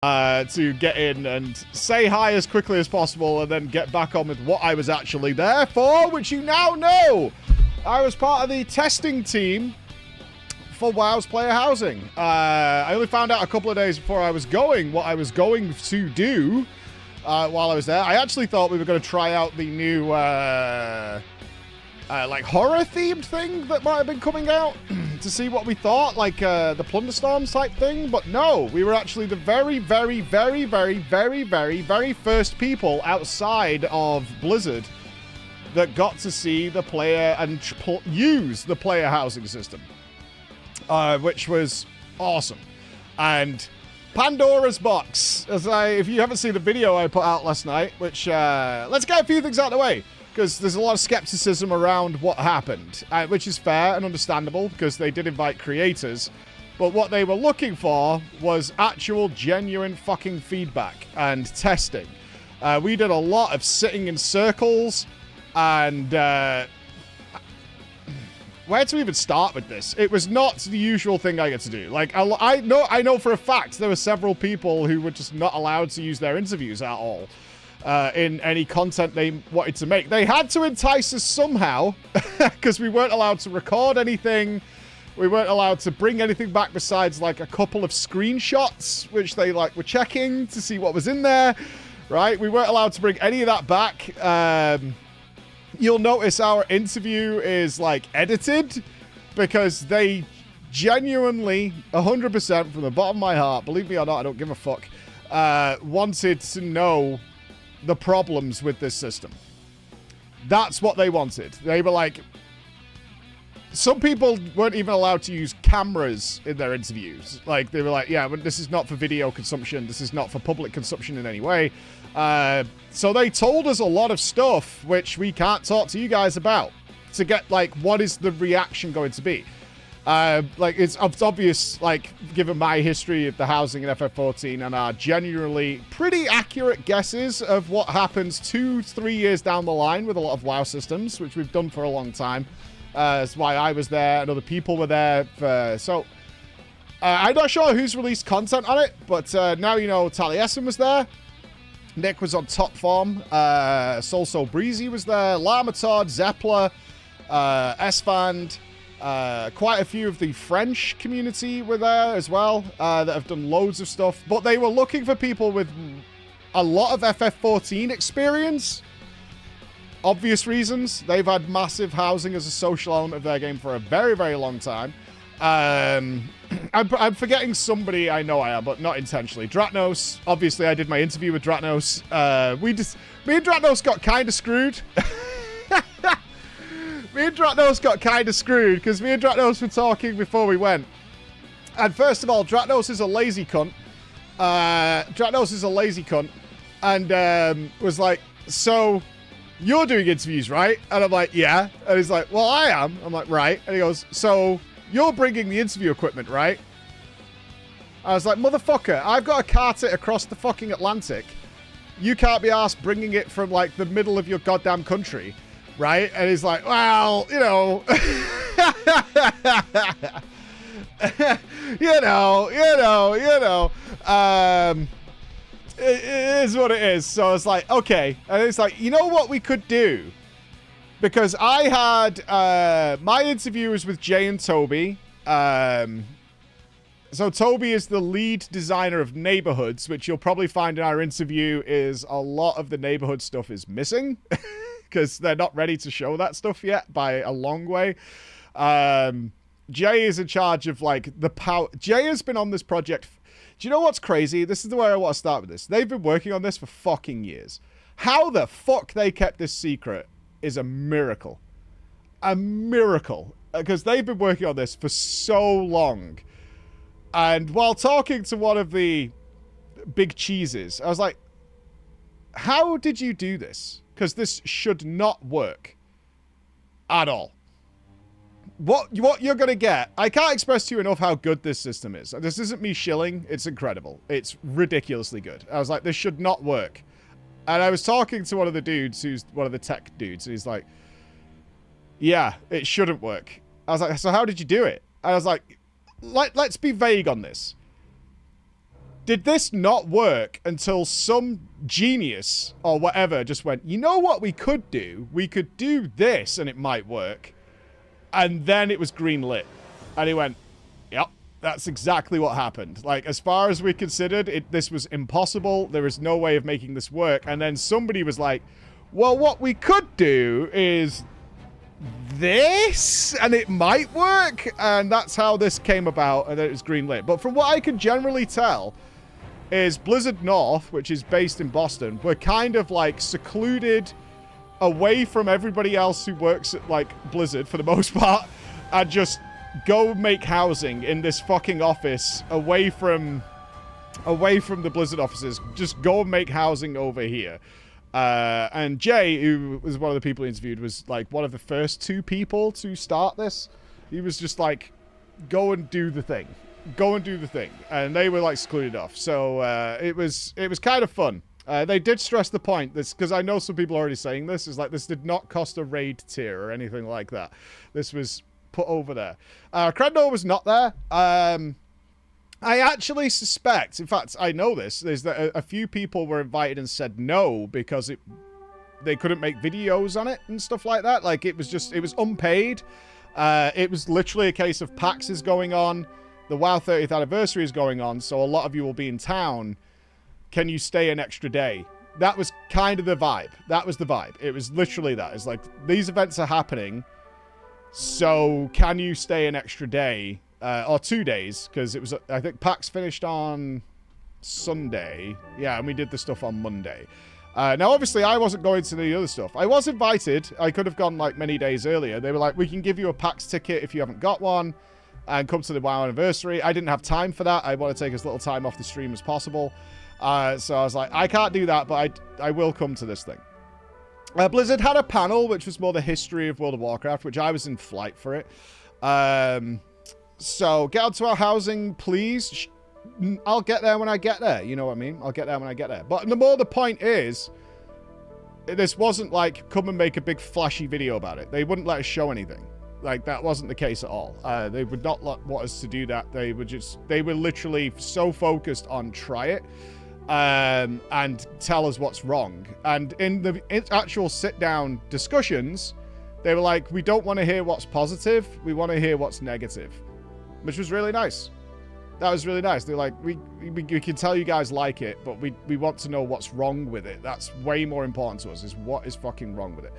to get in and say hi as quickly as possible and then get back on with what I was actually there for, which you now know. I was part of the testing team for WoW's player housing. I only found out a couple of days before I was going what I was going to do while I was there. I actually thought we were going to try out the new like horror-themed thing that might have been coming out to see what we thought, like the Plunderstorms type thing, but no, we were actually the very, very, very, very, very, very, very first people outside of Blizzard that got to see the player and use the player housing system, which was awesome. And Pandora's box, if you haven't seen the video I put out last night, which let's get a few things out of the way, because there's a lot of skepticism around what happened, which is fair and understandable because they did invite creators. But what they were looking for was actual, genuine fucking feedback and testing. We did a lot of sitting in circles and... where to even start with this? It was not the usual thing I get to do. Like, I know for a fact there were several people who were just not allowed to use their interviews at all. In any content they wanted to make. They had to entice us somehow because we weren't allowed to record anything. We weren't allowed to bring anything back besides like a couple of screenshots, which they like were checking to see what was in there, right? We weren't allowed to bring any of that back. You'll notice our interview is like edited because they genuinely, 100% from the bottom of my heart, believe me or not, I don't give a fuck, wanted to know the problems with this system. That's what they wanted. They were like, some people weren't even allowed to use cameras in their interviews. Like, they were like, yeah, but this is not for video consumption. This is not for public consumption in any way. So they told us a lot of stuff which we can't talk to you guys about to get, like, what is the reaction going to be? Like, it's obvious, like, given my history of the housing in FF14 and our genuinely pretty accurate guesses of what happens 2-3 years down the line with a lot of WoW systems, which we've done for a long time. That's why I was there and other people were there. I'm not sure who's released content on it, but now you know Taliesin was there. Nick was on top form. Soul So Breezy was there. Lamatod, Zeppler, Esfand. Quite a few of the French community were there as well, that have done loads of stuff. But they were looking for people with a lot of FF14 experience. Obvious reasons. They've had massive housing as a social element of their game for a very, very long time. I'm forgetting somebody, I know I am, but not intentionally. Dratnos. Obviously, I did my interview with Dratnos. Me and Dratnos got kind of screwed. Me and Dratnos got kind of screwed because me and Dratnos were talking before we went. And first of all, Dratnos is a lazy cunt. And was like, so you're doing interviews, right? And I'm like, yeah. And he's like, well, I am. I'm like, right. And he goes, so you're bringing the interview equipment, right? I was like, motherfucker, I've got to cart it across the fucking Atlantic. You can't be arsed bringing it from, like, the middle of your goddamn country. Right? And he's like, well, you know. you know. It is what it is. So it's like, okay. And it's like, you know what we could do? Because I had, my interview was with Jay and Toby. So Toby is the lead designer of Neighborhoods, which you'll probably find in our interview is a lot of the neighborhood stuff is missing. Because they're not ready to show that stuff yet by a long way. Jay is in charge of, like, the power. Jay has been on this project. Do you know what's crazy? This is the way I want to start with this. They've been working on this for fucking years. How the fuck they kept this secret is a miracle. A miracle. Because they've been working on this for so long. And while talking to one of the big cheeses, I was like, how did you do this? Because this should not work at all. What you're going to get, I can't express to you enough how good this system is. This isn't me shilling. It's incredible. It's ridiculously good. I was like, this should not work. And I was talking to one of the dudes who's one of the tech dudes. And he's like, yeah, it shouldn't work. I was like, so how did you do it? And I was like, let's be vague on this. Did this not work until some genius or whatever just went, you know what we could do? We could do this and it might work. And then it was green lit. And he went, yep, that's exactly what happened. Like, as far as we considered, this was impossible. There is no way of making this work. And then somebody was like, well, what we could do is this, and it might work. And that's how this came about, and then it was green lit. But from what I can generally tell, is Blizzard North, which is based in Boston, we're kind of like secluded away from everybody else who works at like Blizzard for the most part, and just go make housing in this fucking office away from the Blizzard offices. Just go and make housing over here. And Jay, who was one of the people interviewed, was like one of the first 2 people to start this. He was just like, go and do the thing. Go and do the thing. And they were like secluded off. So it was kind of fun. They did stress the point, this, because I know some people are already saying this, is like, this did not cost a raid tier or anything like that. This was put over there. Crednor was not there. I actually suspect, in fact, I know this, is that a few people were invited and said no because they couldn't make videos on it and stuff like that. Like, it was unpaid. It was literally a case of PAX is going on. The WoW 30th anniversary is going on, so a lot of you will be in town. Can you stay an extra day? That was kind of the vibe. That was the vibe. It was literally that. It's like, these events are happening, so can you stay an extra day? Or 2 days, because it was, I think PAX finished on Sunday. Yeah, and we did the stuff on Monday. Now, obviously, I wasn't going to the other stuff. I was invited. I could have gone, like, many days earlier. They were like, we can give you a PAX ticket if you haven't got one, and come to the WoW anniversary. I didn't have time for that. I want to take as little time off the stream as possible. So I was like, I can't do that, but I will come to this thing. Blizzard had a panel, which was more the history of World of Warcraft, which I was in flight for it. So get onto our housing, please. I'll get there when I get there. You know what I mean? I'll get there when I get there. But the point is, this wasn't like, come and make a big flashy video about it. They wouldn't let us show anything. Like, that wasn't the case at all. They would not want us to do that. They were literally so focused on try it. And tell us what's wrong. And in the actual sit-down discussions, they were like, we don't want to hear what's positive. We want to hear what's negative. Which was really nice. That was really nice. They're like, we can tell you guys like it, but we want to know what's wrong with it. That's way more important to us, is what is fucking wrong with it.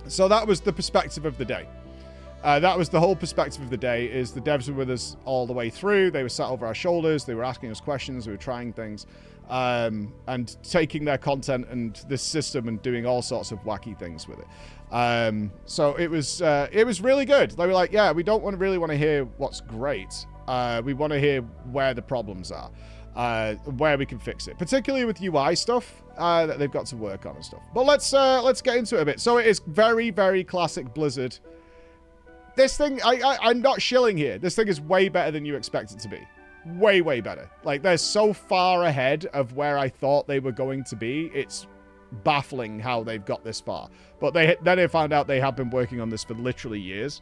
So that was the perspective of the day. That was the whole perspective of the day, is the devs were with us all the way through. They were sat over our shoulders. They were asking us questions. We were trying things. And taking their content and this system and doing all sorts of wacky things with it. So it was really good. They were like, yeah, we don't really want to hear what's great. We want to hear where the problems are, where we can fix it, particularly with UI stuff that they've got to work on and stuff. But let's get into it a bit. So it is very, very classic Blizzard. This thing, I'm not shilling here. This thing is way better than you expect it to be. Way, way better. Like, they're so far ahead of where I thought they were going to be. It's baffling how they've got this far. But then I found out they have been working on this for literally years.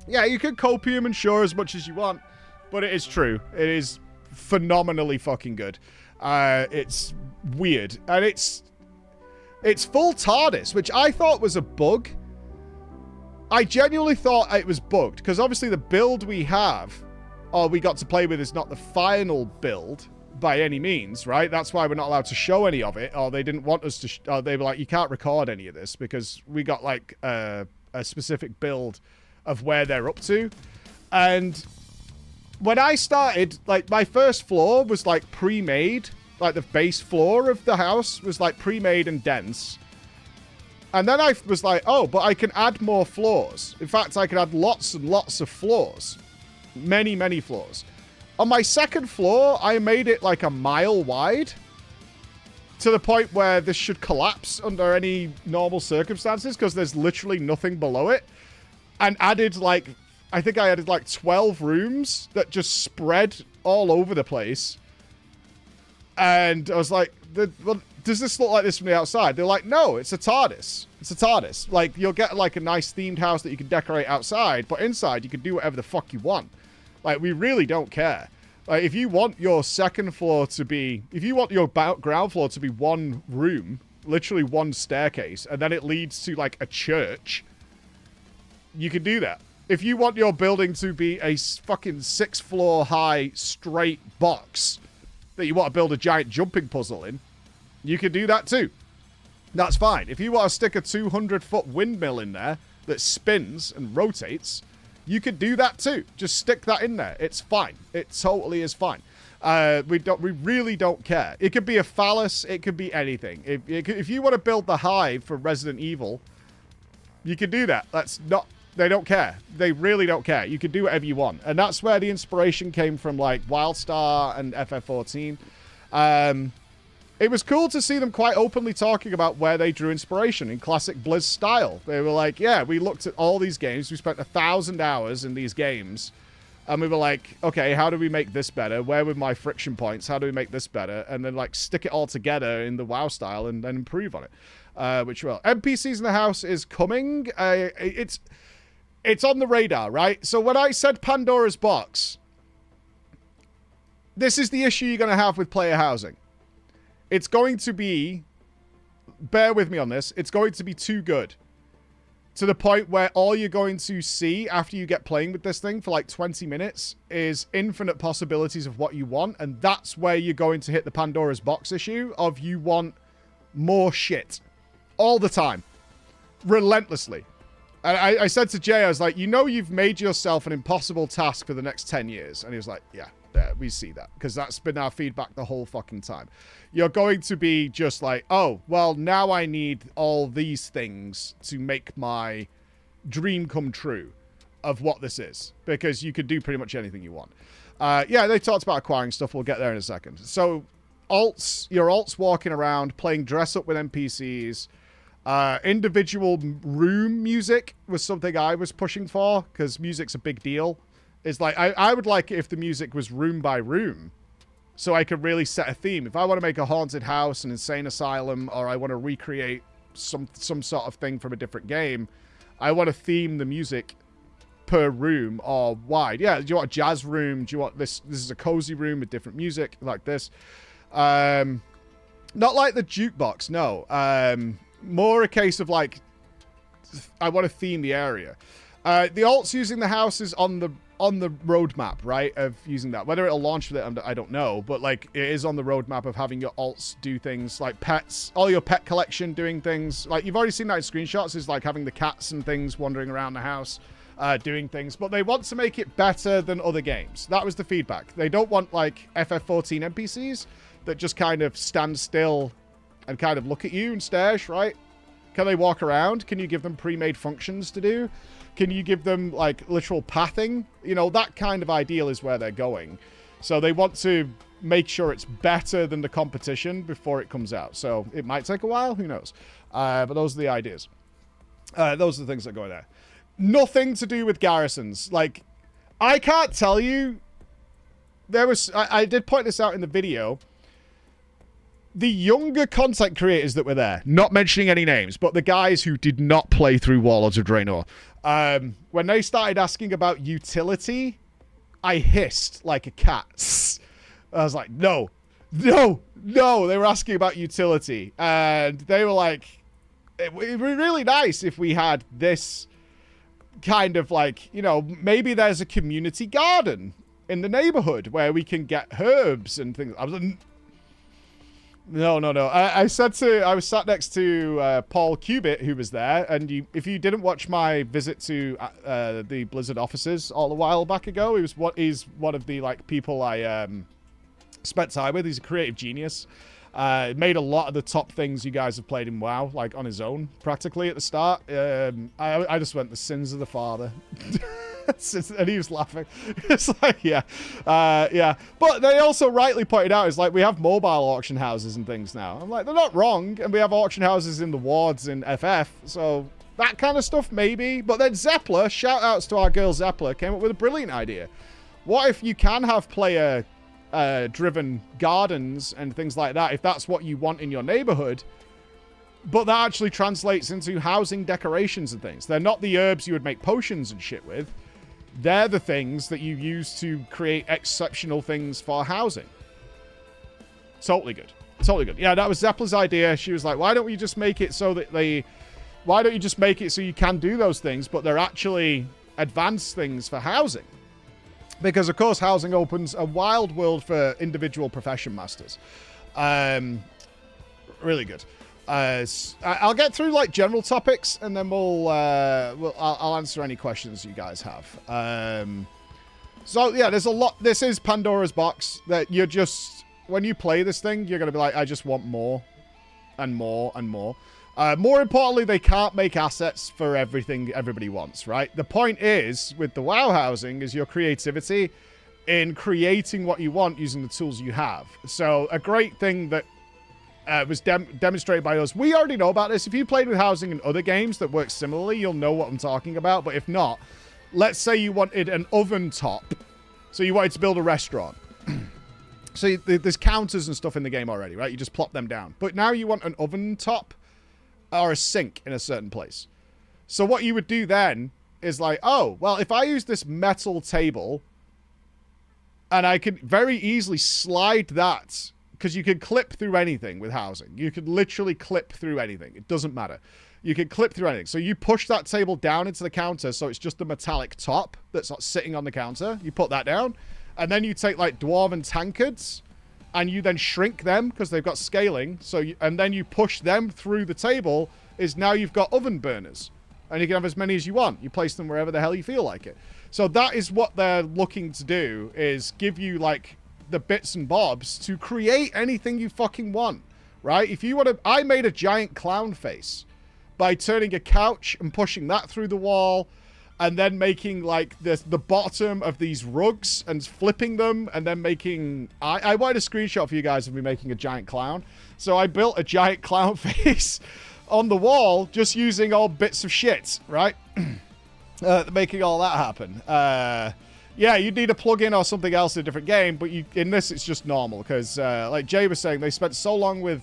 Yeah, you can copium and sure as much as you want, but it is true. It is phenomenally fucking good. It's weird. And it's full TARDIS, which I thought was a bug. I genuinely thought it was bugged, because obviously the build we have, or we got to play with, is not the final build by any means, right? That's why we're not allowed to show any of it, or they didn't want us to, they were like, you can't record any of this, because we got like a specific build of where they're up to. And when I started, like, my first floor was like pre-made, like the base floor of the house was like pre-made and dense. And then I was like, oh, but I can add more floors. In fact, I can add lots and lots of floors. Many, many floors. On my second floor, I made it like a mile wide, to the point where this should collapse under any normal circumstances, because there's literally nothing below it. And added like, I think I added like 12 rooms that just spread all over the place. And I was like, well, does this look like this from the outside? They're like, no, it's a TARDIS. It's a TARDIS. Like, you'll get like a nice themed house that you can decorate outside, but inside you can do whatever the fuck you want. Like, we really don't care. Like, if you want your second floor to be, if you want your ground floor to be one room, literally one staircase, and then it leads to like a church, you can do that. If you want your building to be a fucking 6th floor high straight box that you want to build a giant jumping puzzle in, you can do that too. That's fine. If you want to stick a 200-foot windmill in there that spins and rotates, you could do that too. Just stick that in there. It's fine. It totally is fine. We really don't care. It could be a phallus. It could be anything. If you want to build the hive for Resident Evil, you can do that. That's not... They don't care. They really don't care. You can do whatever you want. And that's where the inspiration came from, like, WildStar and FF14. It was cool to see them quite openly talking about where they drew inspiration in classic Blizz style. They were like, yeah, we looked at all these games. We spent 1,000 hours in these games. And we were like, okay, how do we make this better? Where were my friction points? How do we make this better? And then, like, stick it all together in the WoW style and then improve on it. Which, well, NPCs in the house is coming. It's on the radar, right? So when I said Pandora's box, this is the issue you're going to have with player housing. It's going to be, bear with me on this, it's going to be too good. To the point where all you're going to see after you get playing with this thing for like 20 minutes is infinite possibilities of what you want. And that's where you're going to hit the Pandora's box issue of you want more shit all the time, relentlessly. And I said to Jay, I was like, you know, you've made yourself an impossible task for the next 10 years. And he was like, yeah, we see that. Because that's been our feedback the whole fucking time. You're going to be just like, oh, well, now I need all these things to make my dream come true of what this is. Because you can do pretty much anything you want. Yeah, they talked about acquiring stuff. We'll get there in a second. So, your alts walking around, playing dress up with NPCs. Individual room music was something I was pushing for, because music's a big deal. It's like, I would like it if the music was room by room, so I could really set a theme. If I want to make a haunted house, an insane asylum, or I want to recreate some sort of thing from a different game, I want to theme the music per room or wide. Yeah, do you want a jazz room? Do you want this? This is a cozy room with different music like this. Not like the jukebox, no. More a case of like, I want to theme the area. The alts using the houses on the roadmap, right? Of using that. Whether it'll launch with it, I don't know. But like, it is on the roadmap of having your alts do things like pets, all your pet collection doing things. Like, you've already seen that in screenshots, is like having the cats and things wandering around the house, doing things. But they want to make it better than other games. That was the feedback. They don't want like FF14 NPCs that just kind of stand still and kind of look at you and stare, right? Can they walk around? Can you give them pre-made functions to do? Can you give them, like, literal pathing? You know, that kind of ideal is where they're going. So they want to make sure it's better than the competition before it comes out. So it might take a while. Who knows? But those are the ideas. Those are the things that go there. Nothing to do with garrisons. Like, I can't tell you. I did point this out in the video. The younger content creators that were there, not mentioning any names, but the guys who did not play through Warlords of Draenor, when they started asking about utility, I hissed like a cat. I was like, no. They were asking about utility. And they were like, it would be really nice if we had this kind of like, you know, maybe there's a community garden in the neighborhood where we can get herbs and things. I was like, no. I was sat next to Paul Cubitt, who was there, and if you didn't watch my visit to the Blizzard offices all a while back ago, he's one of the like people I spent time with. He's a creative genius. Made a lot of the top things you guys have played in WoW, like on his own, practically at the start. I just went, the sins of the father. And he was laughing. It's like, yeah. But they also rightly pointed out, it's like, we have mobile auction houses and things now. I'm like, they're not wrong. And we have auction houses in the wards in FF. So that kind of stuff, maybe. But then Zeppler, shout outs to our girl Zeppler, came up with a brilliant idea. What if you can have player driven gardens and things like that, if that's what you want in your neighborhood, but that actually translates into housing decorations and things. They're not the herbs you would make potions and shit with. They're the things that you use to create exceptional things for housing. Totally good. Totally good. Yeah, that was Zepla's idea. She was like, why don't we just make it so that why don't you just make it so you can do those things, but they're actually advanced things for housing? Because, of course, housing opens a wild world for individual profession masters. Really good. I'll get through, like, general topics, and then I'll answer any questions you guys have. So, yeah, there's a lot. This is Pandora's box that you're just... When you play this thing, you're going to be like, I just want more and more and more. More importantly, they can't make assets for everything everybody wants, right? The point is, with the WoW housing, is your creativity in creating what you want using the tools you have. So a great thing that was demonstrated by us, we already know about this. If you played with housing in other games that work similarly, you'll know what I'm talking about. But if not, let's say you wanted an oven top. So you wanted to build a restaurant. So there's counters and stuff in the game already, right? You just plop them down. But now you want an oven top or a sink in a certain place. So what you would do then is like, oh, well, if I use this metal table and I could very easily slide that, because you can clip through anything with housing. You could literally clip through anything. It doesn't matter. You can clip through anything. So you push that table down into the counter so it's just the metallic top that's sitting on the counter. You put that down. And then you take, like, dwarven tankards, and you then shrink them because they've got scaling. And then you push them through the table. Now you've got oven burners. And you can have as many as you want. You place them wherever the hell you feel like it. So that is what they're looking to do, is give you, like, the bits and bobs to create anything you fucking want, right? If you want to... I made a giant clown face by turning a couch and pushing that through the wall, and then making, like, the bottom of these rugs and flipping them, and then making... I wanted a screenshot for you guys of me making a giant clown. So I built a giant clown face on the wall just using all bits of shit, right? Making all that happen. Yeah, you'd need a plugin or something else in a different game, but in this it's just normal, because, like Jay was saying, they spent so long with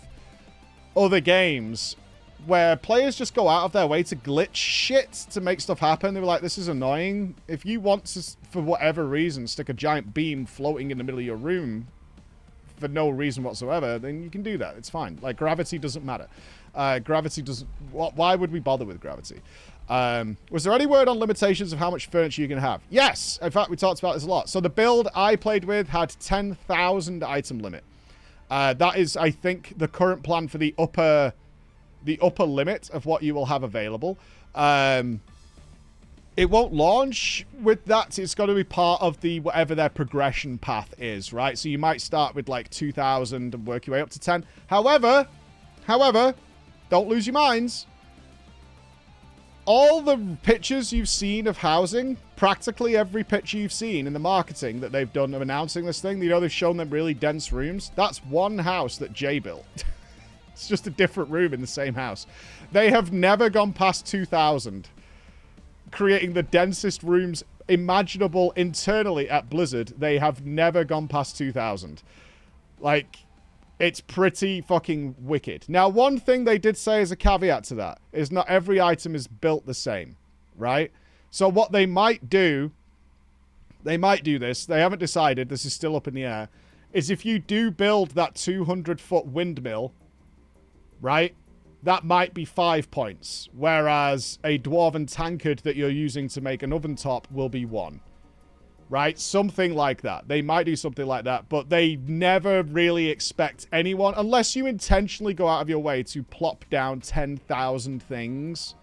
other games where players just go out of their way to glitch shit to make stuff happen. They were like, this is annoying. If you want to, for whatever reason, stick a giant beam floating in the middle of your room for no reason whatsoever, then you can do that. It's fine. Like, gravity doesn't matter. Gravity doesn't... Why would we bother with gravity? Was there any word on limitations of how much furniture you can have? Yes! In fact, we talked about this a lot. So the build I played with had 10,000 item limit. That is, I think, the current plan for the upper limit of what you will have available. It won't launch with that. It's got to be part of the whatever their progression path is, right? So you might start with like 2,000 and work your way up to 10. However, don't lose your minds. All the pictures you've seen of housing, practically every picture you've seen in the marketing that they've done of announcing this thing, you know, they've shown them really dense rooms. That's one house that Jay built. It's just a different room in the same house. They have never gone past 2,000, creating the densest rooms imaginable internally at Blizzard. They have never gone past 2,000. Like, it's pretty fucking wicked. Now, one thing they did say as a caveat to that is not every item is built the same, right? So what they might do, they might do this, they haven't decided, this is still up in the air, is if you do build that 200-foot windmill, right, that might be 5 points, whereas a dwarven tankard that you're using to make an oven top will be 1. Right? Something like that. They might do something like that, but they never really expect anyone, unless you intentionally go out of your way to plop down 10,000 things,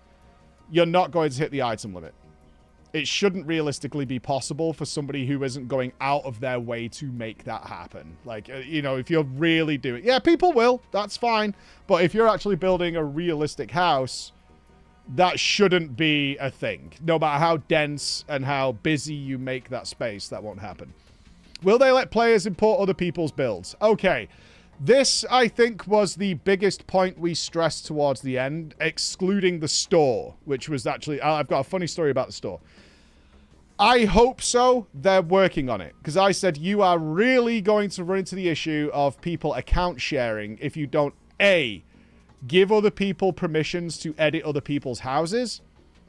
you're not going to hit the item limit. It shouldn't realistically be possible for somebody who isn't going out of their way to make that happen. Like, you know, if you're really doing... Yeah, people will. That's fine. But if you're actually building a realistic house, that shouldn't be a thing. No matter how dense and how busy you make that space, that won't happen. Will they let players import other people's builds? Okay. This, I think, was the biggest point we stressed towards the end, excluding the store, which was actually... I've got a funny story about the store. I hope so. They're working on it. Because I said, you are really going to run into the issue of people account sharing if you don't, A, give other people permissions to edit other people's houses,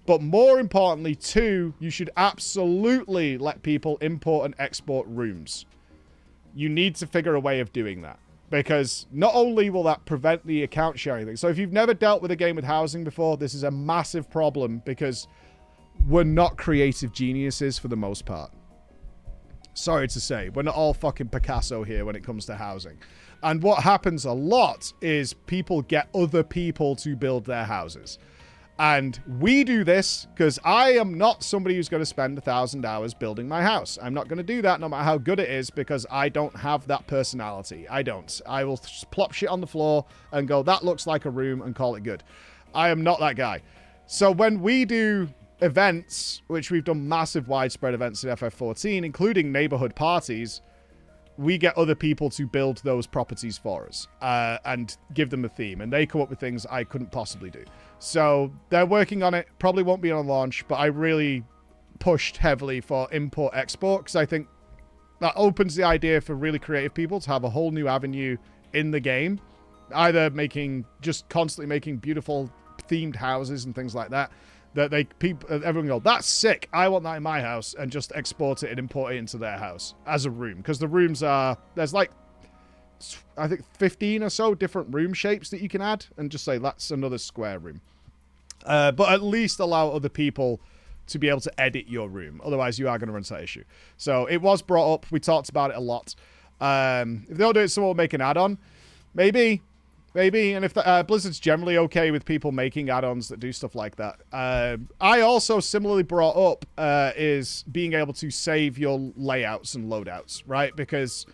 But more importantly, two, you should absolutely let people import and export rooms. You need to figure a way of doing that. Because not only will that prevent the account sharing thing. So if you've never dealt with a game with housing before, this is a massive problem because we're not creative geniuses for the most part. Sorry to say, we're not all fucking Picasso here when it comes to housing. And what happens a lot is people get other people to build their houses. And we do this because I am not somebody who's going to spend 1,000 hours building my house. I'm not going to do that no matter how good it is because I don't have that personality. I don't. I will just plop shit on the floor and go, that looks like a room, and call it good. I am not that guy. So when we do events, which we've done massive widespread events in FF14, including neighborhood parties, we get other people to build those properties for us and give them a theme. And they come up with things I couldn't possibly do. So they're working on it. Probably won't be on launch, but I really pushed heavily for import-export because I think that opens the idea for really creative people to have a whole new avenue in the game. Either just constantly making beautiful themed houses and things like that. That everyone go, that's sick. I want that in my house, and just export it and import it into their house as a room. Because the rooms there's like, I think 15 or so different room shapes that you can add, and just say that's another square room. But at least allow other people to be able to edit your room. Otherwise, you are going to run into that issue. So it was brought up. We talked about it a lot. If they don't do it, someone will make an add-on. Maybe. And if Blizzard's generally okay with people making add-ons that do stuff like that. I also similarly brought up is being able to save your layouts and loadouts, right? Because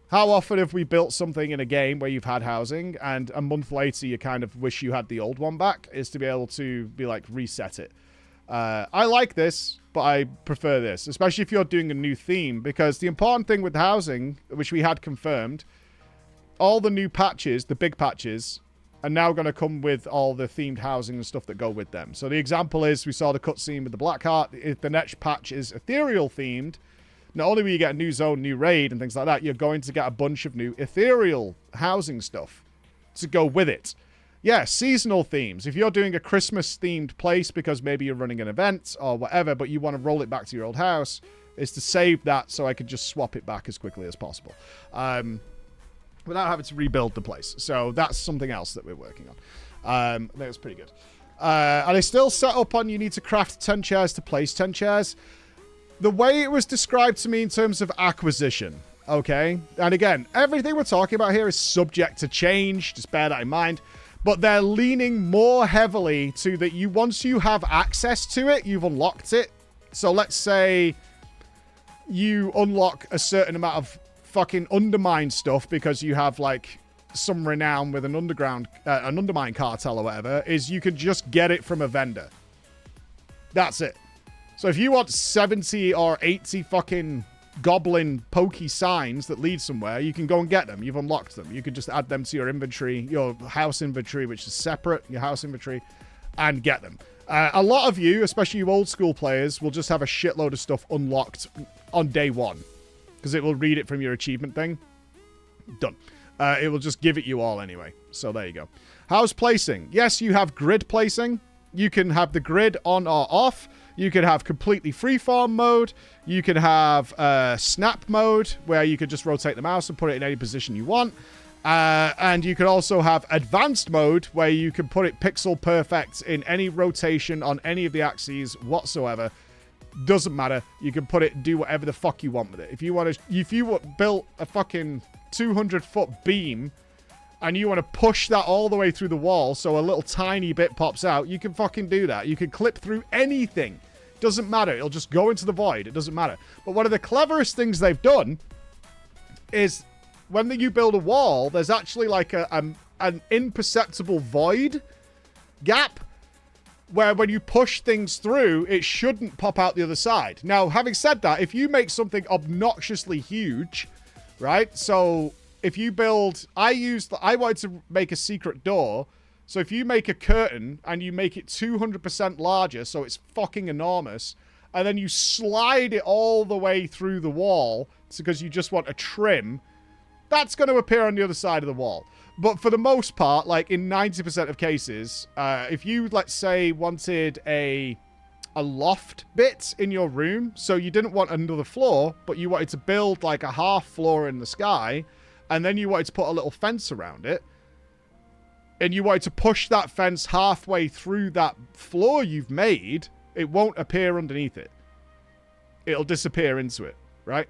how often have we built something in a game where you've had housing and a month later you kind of wish you had the old one back, is to be able to be like, reset it. I like this, but I prefer this, especially if you're doing a new theme, because the important thing with housing, which we had confirmed, all the new patches, the big patches, are now going to come with all the themed housing and stuff that go with them. So the example is, we saw the cutscene with the Blackheart. If the next patch is ethereal themed, not only will you get a new zone, new raid, and things like that, you're going to get a bunch of new ethereal housing stuff to go with it. Yeah, seasonal themes. If you're doing a Christmas-themed place because maybe you're running an event or whatever, but you want to roll it back to your old house, is to save that so I could just swap it back as quickly as possible. Without having to rebuild the place. So that's something else that we're working on. I think it's pretty good. And I still set up on you need to craft 10 chairs to place 10 chairs. The way it was described to me in terms of acquisition, okay? And again, everything we're talking about here is subject to change. Just bear that in mind. But they're leaning more heavily to that once you have access to it, you've unlocked it. So let's say you unlock a certain amount of fucking undermine stuff because you have like some renown with an undermine cartel or whatever, is you can just get it from a vendor. That's it. So if you want 70 or 80 fucking goblin pokey signs that lead somewhere, you can go and get them. You've unlocked them. You can just add them to your inventory, your house inventory, which is separate, your house inventory, and get them. A lot of you, especially you old school players, will just have a shitload of stuff unlocked on day one. Because it will read it from your achievement thing. Done. It will just give it you all anyway. So there you go. House placing. Yes, you have grid placing. You can have the grid on or off. You can have completely freeform mode. You can have snap mode, where you can just rotate the mouse and put it in any position you want. And you can also have advanced mode, where you can put it pixel perfect in any rotation on any of the axes whatsoever. Doesn't matter. You can put it and do whatever the fuck you want with it. If you built a fucking 200-foot beam and you want to push that all the way through the wall so a little tiny bit pops out, you can fucking do that. You can clip through anything. Doesn't matter. It'll just go into the void. It doesn't matter. But one of the cleverest things they've done is when you build a wall, there's actually like an imperceptible void gap, where when you push things through, it shouldn't pop out the other side. Now, having said that, if you make something obnoxiously huge, right? So if you build, I wanted to make a secret door. So if you make a curtain and you make it 200% larger, so it's fucking enormous, and then you slide it all the way through the wall because you just want a trim, that's going to appear on the other side of the wall. But for the most part, like in 90% of cases, if you, let's say, wanted a a loft bit in your room. So you didn't want another floor, but you wanted to build like a half floor in the sky. And then you wanted to put a little fence around it. And you wanted to push that fence halfway through that floor you've made. It won't appear underneath it. It'll disappear into it, right?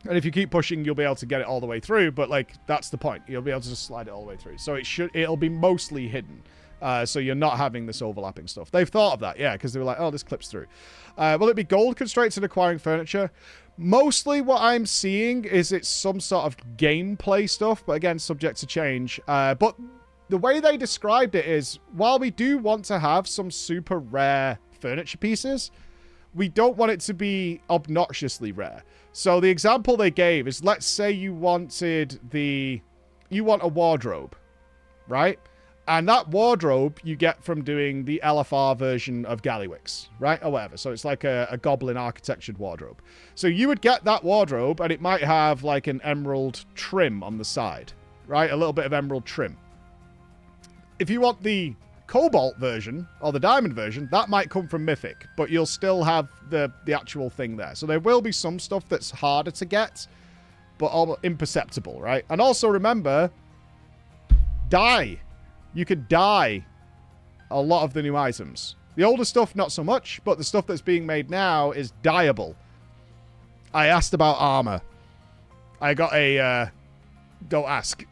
And if you keep pushing, you'll be able to get it all the way through. But, like, that's the point. You'll be able to just slide it all the way through. So it'll be mostly hidden. So you're not having this overlapping stuff. They've thought of that, yeah, because they were like, oh, this clips through. Will it be gold constraints in acquiring furniture? Mostly what I'm seeing is it's some sort of gameplay stuff. But, again, subject to change. But the way they described it is, while we do want to have some super rare furniture pieces, we don't want it to be obnoxiously rare. So the example they gave is, let's say you want a wardrobe, right? And that wardrobe you get from doing the LFR version of Gallywix, right? Or whatever. So it's like a goblin architectured wardrobe. So you would get that wardrobe and it might have like an emerald trim on the side, right? A little bit of emerald trim. If you want the Cobalt version or the Diamond version, that might come from Mythic, but you'll still have the actual thing there. So there will be some stuff that's harder to get, but all imperceptible, right? And also remember, dye. You could dye a lot of the new items. The older stuff, not so much, but the stuff that's being made now is dyeable. I asked about armor. I got a, don't ask.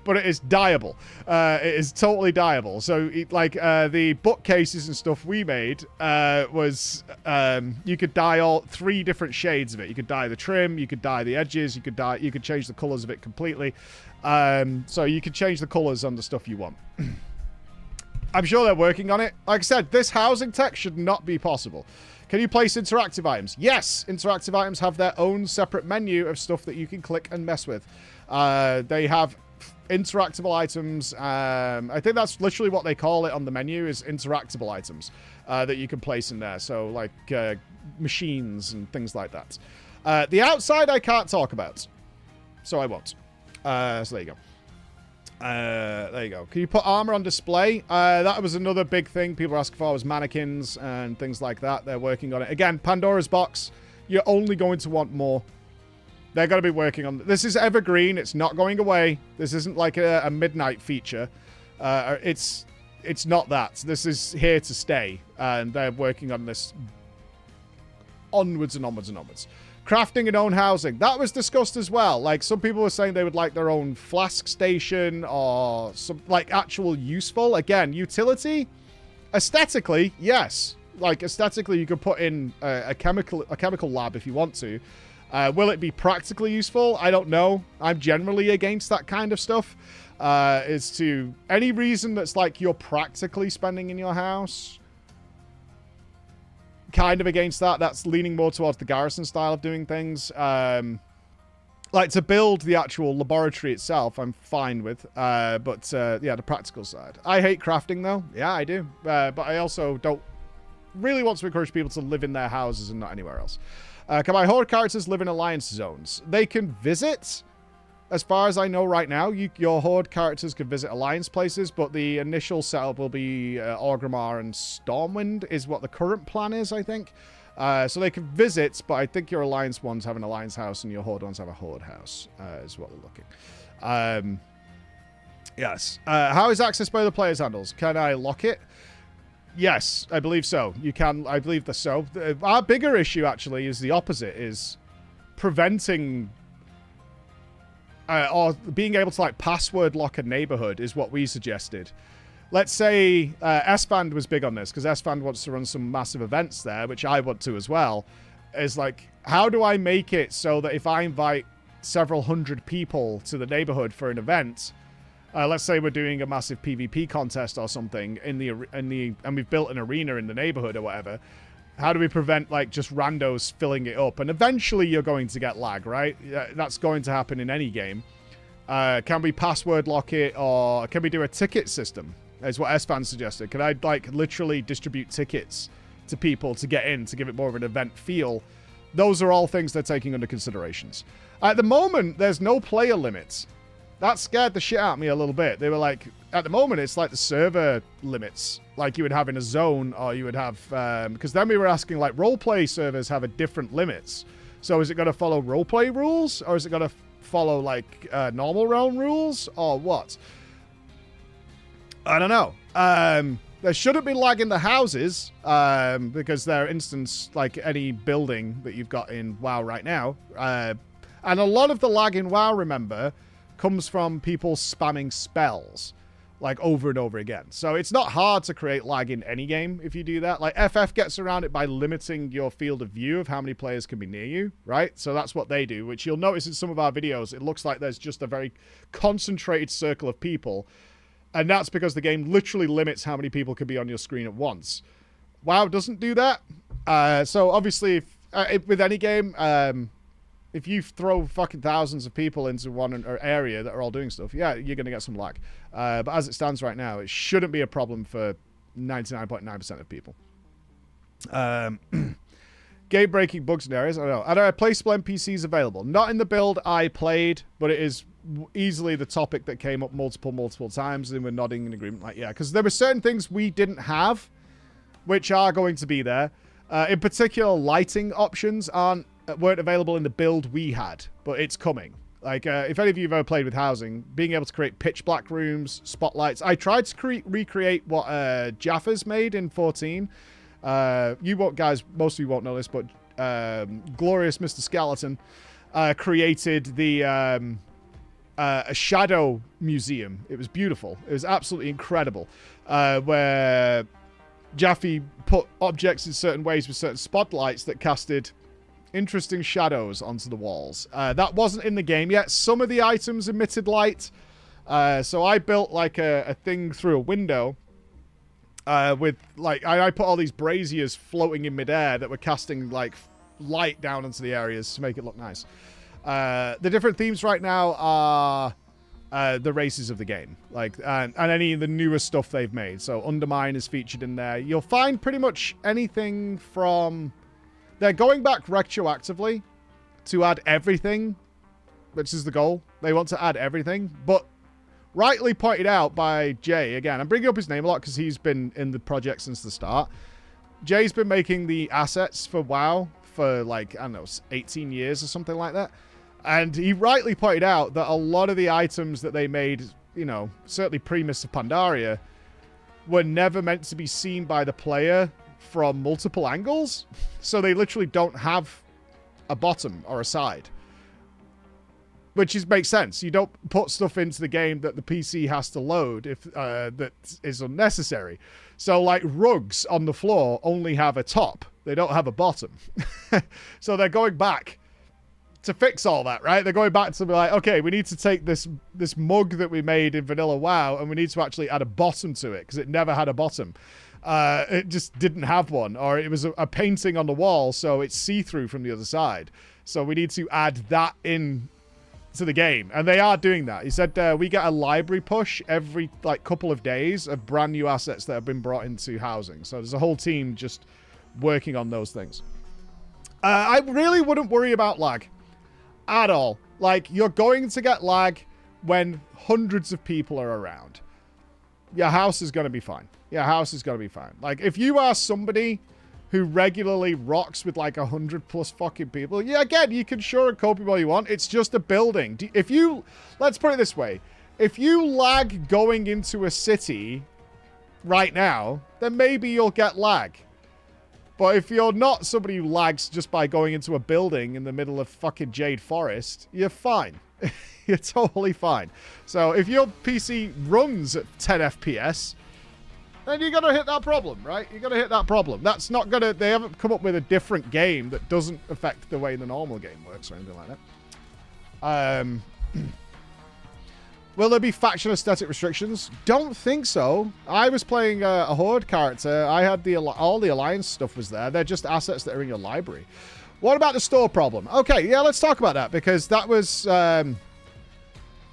But it is dyeable. It is totally dyeable. So, the bookcases and stuff we made was you could dye all 3 different shades of it. You could dye the trim, you could dye the edges, you could change the colors of it completely. So you could change the colors on the stuff you want. I'm sure they're working on it. Like I said, this housing tech should not be possible. Can you place interactive items? Yes, interactive items have their own separate menu of stuff that you can click and mess with. They have interactable items. I think that's literally what they call it on the menu, is interactable items that you can place in there. So like machines and things like that. The outside I can't talk about, so I won't. So there you go. There you go. Can you put armor on display? That was another big thing people were asking for, was mannequins and things like that. They're working on it. Again, Pandora's box. You're only going to want more. They're going to be working on... This is evergreen. It's not going away. This isn't like a midnight feature. It's not that. This is here to stay. And they're working on this onwards and onwards and onwards. Crafting and own housing. That was discussed as well. Like, some people were saying they would like their own flask station or some, like, actual useful. Again, utility. Aesthetically, yes. Like, aesthetically, you could put in a chemical lab if you want to. Will it be practically useful? I don't know. I'm generally against that kind of stuff. Is to any reason that's like you're practically spending in your house. Kind of against that. That's leaning more towards the Garrison style of doing things. Like to build the actual laboratory itself, I'm fine with. Yeah, the practical side. I hate crafting though. Yeah, I do. But I also don't really want to encourage people to live in their houses and not anywhere else. Can my Horde characters live in Alliance zones? They can visit. As far as I know right now, your Horde characters can visit Alliance places, but the initial setup will be Orgrimmar and Stormwind is what the current plan is, I think. So they can visit, but I think your Alliance ones have an Alliance house and your Horde ones have a Horde house, is what they're looking. Yes. How is access by the players handles? Can I lock it? Yes, I believe so. You can. I believe that's so. Our bigger issue, actually, is the opposite, is preventing... or being able to, like, password lock a neighborhood is what we suggested. Let's say S-Fand was big on this, because S-Fand wants to run some massive events there, which I want to as well. Is like, how do I make it so that if I invite several hundred people to the neighborhood for an event... let's say we're doing a massive PvP contest or something and we've built an arena in the neighborhood or whatever. How do we prevent, like, just randos filling it up? And eventually you're going to get lag, right? That's going to happen in any game. Can we password lock it, or can we do a ticket system? Is what S-Fan suggested. Can I, like, literally distribute tickets to people to get in to give it more of an event feel? Those are all things they're taking under considerations. At the moment, there's no player limits. That scared the shit out of me a little bit. They were like, at the moment, it's like the server limits, like you would have in a zone, or you would have, because then we were asking, like, roleplay servers have a different limits. So is it going to follow roleplay rules, or is it going to follow, like, normal realm rules, or what? I don't know. There shouldn't be lag in the houses, because they're instance, like any building that you've got in WoW right now. And a lot of the lag in WoW, remember, comes from people spamming spells, like, over and over again. So it's not hard to create lag in any game if you do that. Like, FF gets around it by limiting your field of view of how many players can be near you, right? So that's what they do, which you'll notice in some of our videos. It looks like there's just a very concentrated circle of people, and that's because the game literally limits how many people can be on your screen at once. WoW doesn't do that. So obviously, with any game, if you throw fucking thousands of people into one area that are all doing stuff, yeah, you're going to get some lag. But as it stands right now, it shouldn't be a problem for 99.9% of people. Game-breaking bugs and areas, I don't know. Are there placeable NPCs available? Not in the build I played, but it is easily the topic that came up multiple times, and we're nodding in agreement. Like, yeah, because there were certain things we didn't have, which are going to be there. In particular, lighting options weren't available in the build we had, but it's coming. Like, if any of you have ever played with housing, being able to create pitch black rooms, spotlights. I tried to recreate what Jaffa's made in 14. You won't, guys, most of you won't know this, but glorious Mr. Skeleton created the a shadow museum. It was beautiful. It was absolutely incredible, where Jaffe put objects in certain ways with certain spotlights that casted interesting shadows onto the walls. That wasn't in the game yet. Some of the items emitted light. So I built like a thing through a window with like, I put all these braziers floating in midair that were casting like light down into the areas to make it look nice. The different themes right now are the races of the game, like, and any of the newer stuff they've made. So Undermine is featured in there. You'll find pretty much anything from... They're going back retroactively to add everything, which is the goal. They want to add everything, but rightly pointed out by Jay, again, I'm bringing up his name a lot because he's been in the project since the start. Jay's been making the assets for WoW for like, I don't know, 18 years or something like that. And he rightly pointed out that a lot of the items that they made, you know, certainly pre-Mr. Pandaria, were never meant to be seen by the player from multiple angles. So they literally don't have a bottom or a side. Which makes sense. You don't put stuff into the game that the PC has to load if that is unnecessary. So like rugs on the floor only have a top. They don't have a bottom. So they're going back to fix all that, right? They're going back to be like, okay, we need to take this mug that we made in Vanilla WoW and we need to actually add a bottom to it because it never had a bottom. It just didn't have one, or it was a painting on the wall, so it's see-through from the other side. So we need to add that in to the game, and they are doing that. He said we get a library push every like couple of days of brand new assets that have been brought into housing. So there's a whole team just working on those things. I really wouldn't worry about lag at all. Like, you're going to get lag when hundreds of people are around. Your house is going to be fine. Your house is going to be fine. Like, if you are somebody who regularly rocks with like 100+ fucking people, yeah, again, you can sure cope with all you want. It's just a building. If you, let's put it this way, if you lag going into a city right now, then maybe you'll get lag. But if you're not somebody who lags just by going into a building in the middle of fucking Jade Forest, you're fine. You're totally fine. So if your PC runs at 10 FPS, then you're going to hit that problem, right? You're going to hit that problem. That's not going to... They haven't come up with a different game that doesn't affect the way the normal game works or anything like that. Will there be faction aesthetic restrictions? Don't think so. I was playing a Horde character. I had all the Alliance stuff was there. They're just assets that are in your library. What about the store problem? Okay, yeah, let's talk about that, because that was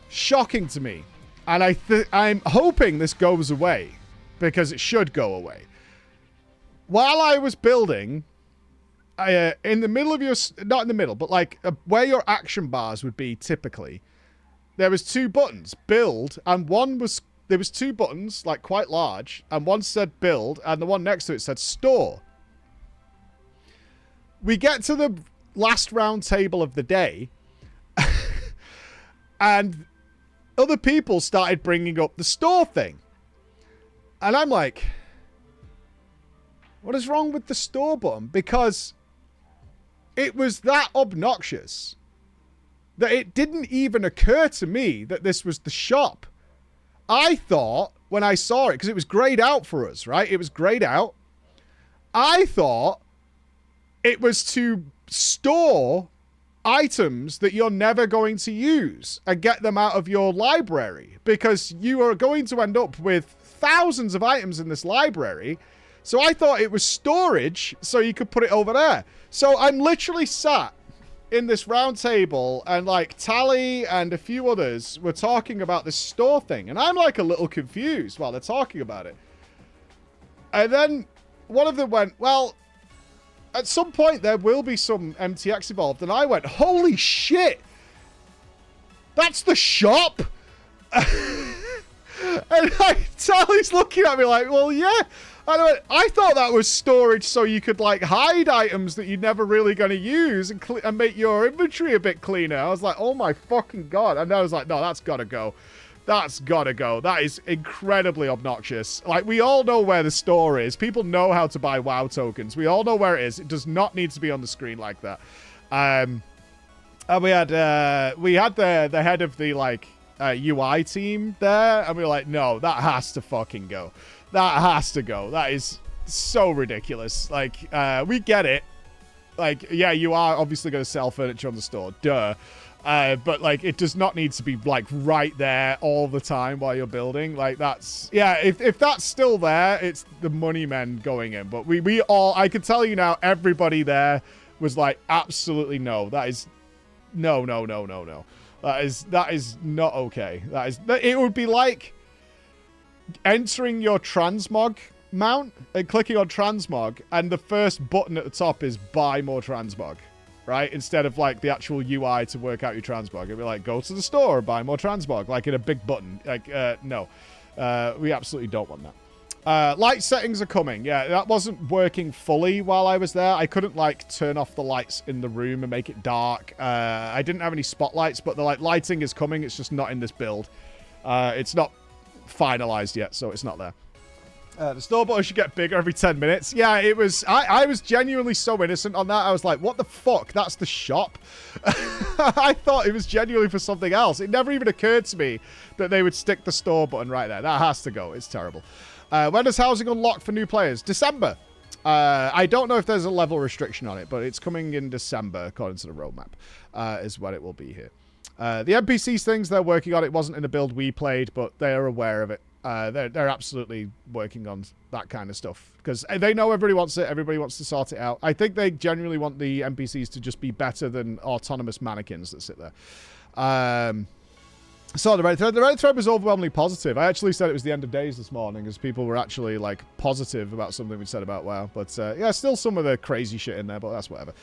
shocking to me. And I'm hoping this goes away, because it should go away. While I was building, in the middle of your... Not in the middle, but like where your action bars would be typically, there was 2 buttons, build, and there was 2 buttons, like quite large, and one said build, and the one next to it said store. We get to the last round table of the day, and other people started bringing up the store thing. And I'm like, what is wrong with the store button? Because it was that obnoxious that it didn't even occur to me that this was the shop. I thought when I saw it, because it was grayed out for us, right? It was grayed out. I thought it was to store items that you're never going to use and get them out of your library, because you are going to end up with thousands of items in this library. So I thought it was storage so you could put it over there. So I'm literally sat in this round table, and like Tally and a few others were talking about this store thing, and I'm like a little confused while they're talking about it. And then one of them went, well, at some point there will be some MTX involved. And I went, holy shit, that's the shop? And like, Tally's looking at me like, well, yeah. And I went, I thought that was storage so you could like hide items that you're never really going to use and make your inventory a bit cleaner. I was like, oh my fucking God. And I was like, no, that's got to go. That's got to go. That is incredibly obnoxious. Like, we all know where the store is. People know how to buy WoW tokens. We all know where it is. It does not need to be on the screen like that. And we had the head of the like UI team there, and we were like, no, that has to fucking go. That has to go. That is so ridiculous. Like, we get it. Like, yeah, you are obviously going to sell furniture on the store. Duh. But, like, it does not need to be, like, right there all the time while you're building. Like, that's... Yeah, if that's still there, it's the money men going in. But we all... I can tell you now, everybody there was like, absolutely no. That is... No. That is not okay. It would be like entering your transmog mount and clicking on transmog, and the first button at the top is buy more transmog, right? Instead of like the actual UI to work out your transmog. It'd be like, go to the store, buy more transmog, like in a big button. Like, no. We absolutely don't want that. Light settings are coming. Yeah, that wasn't working fully while I was there. I couldn't like turn off the lights in the room and make it dark. I didn't have any spotlights, but the like lighting is coming. It's just not in this build. It's not finalized yet, so it's not there. The store button should get bigger every 10 minutes. Yeah, it was... I was genuinely so innocent on that. I was like, what the fuck? That's the shop? I thought it was genuinely for something else. It never even occurred to me that they would stick the store button right there. That has to go. It's terrible. When does housing unlock for new players? December. I don't know if there's a level restriction on it, but it's coming in December, according to the roadmap, is when it will be here. The NPCs things they're working on, it wasn't in the build we played, but they're aware of it. They're absolutely working on that kind of stuff because they know everybody wants it. Everybody wants to sort it out. I think they genuinely want the NPCs to just be better than autonomous mannequins that sit there. So the Reddit thread was overwhelmingly positive. I actually said it was the end of days this morning as people were actually like positive about something we said about WoW. But yeah, still some of the crazy shit in there, but that's whatever.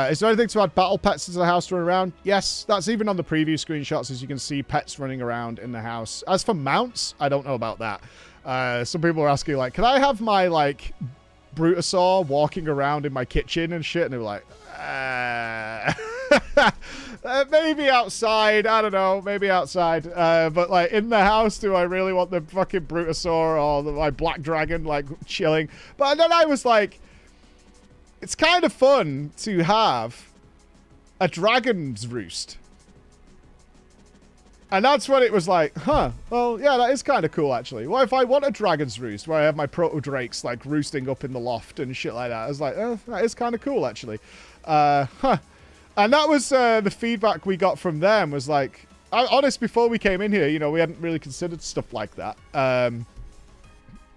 Is there anything to add battle pets into the house to run around? Yes, that's even on the preview screenshots, as you can see pets running around in the house. As for mounts, I don't know about that. Some people are asking, like, can I have my, like, Brutosaur walking around in my kitchen and shit? And they were like, maybe outside. I don't know. Maybe outside. But, like, in the house, do I really want the fucking Brutosaur or my Black Dragon, like, chilling? But then I was like... It's kind of fun to have a dragon's roost. And that's when it was like, huh, well, yeah, that is kind of cool, actually. What if I want a dragon's roost where I have my proto-drakes, like, roosting up in the loft and shit like that? I was like, oh, that is kind of cool, actually. And that was the feedback we got from them was like, honest, before we came in here, you know, we hadn't really considered stuff like that.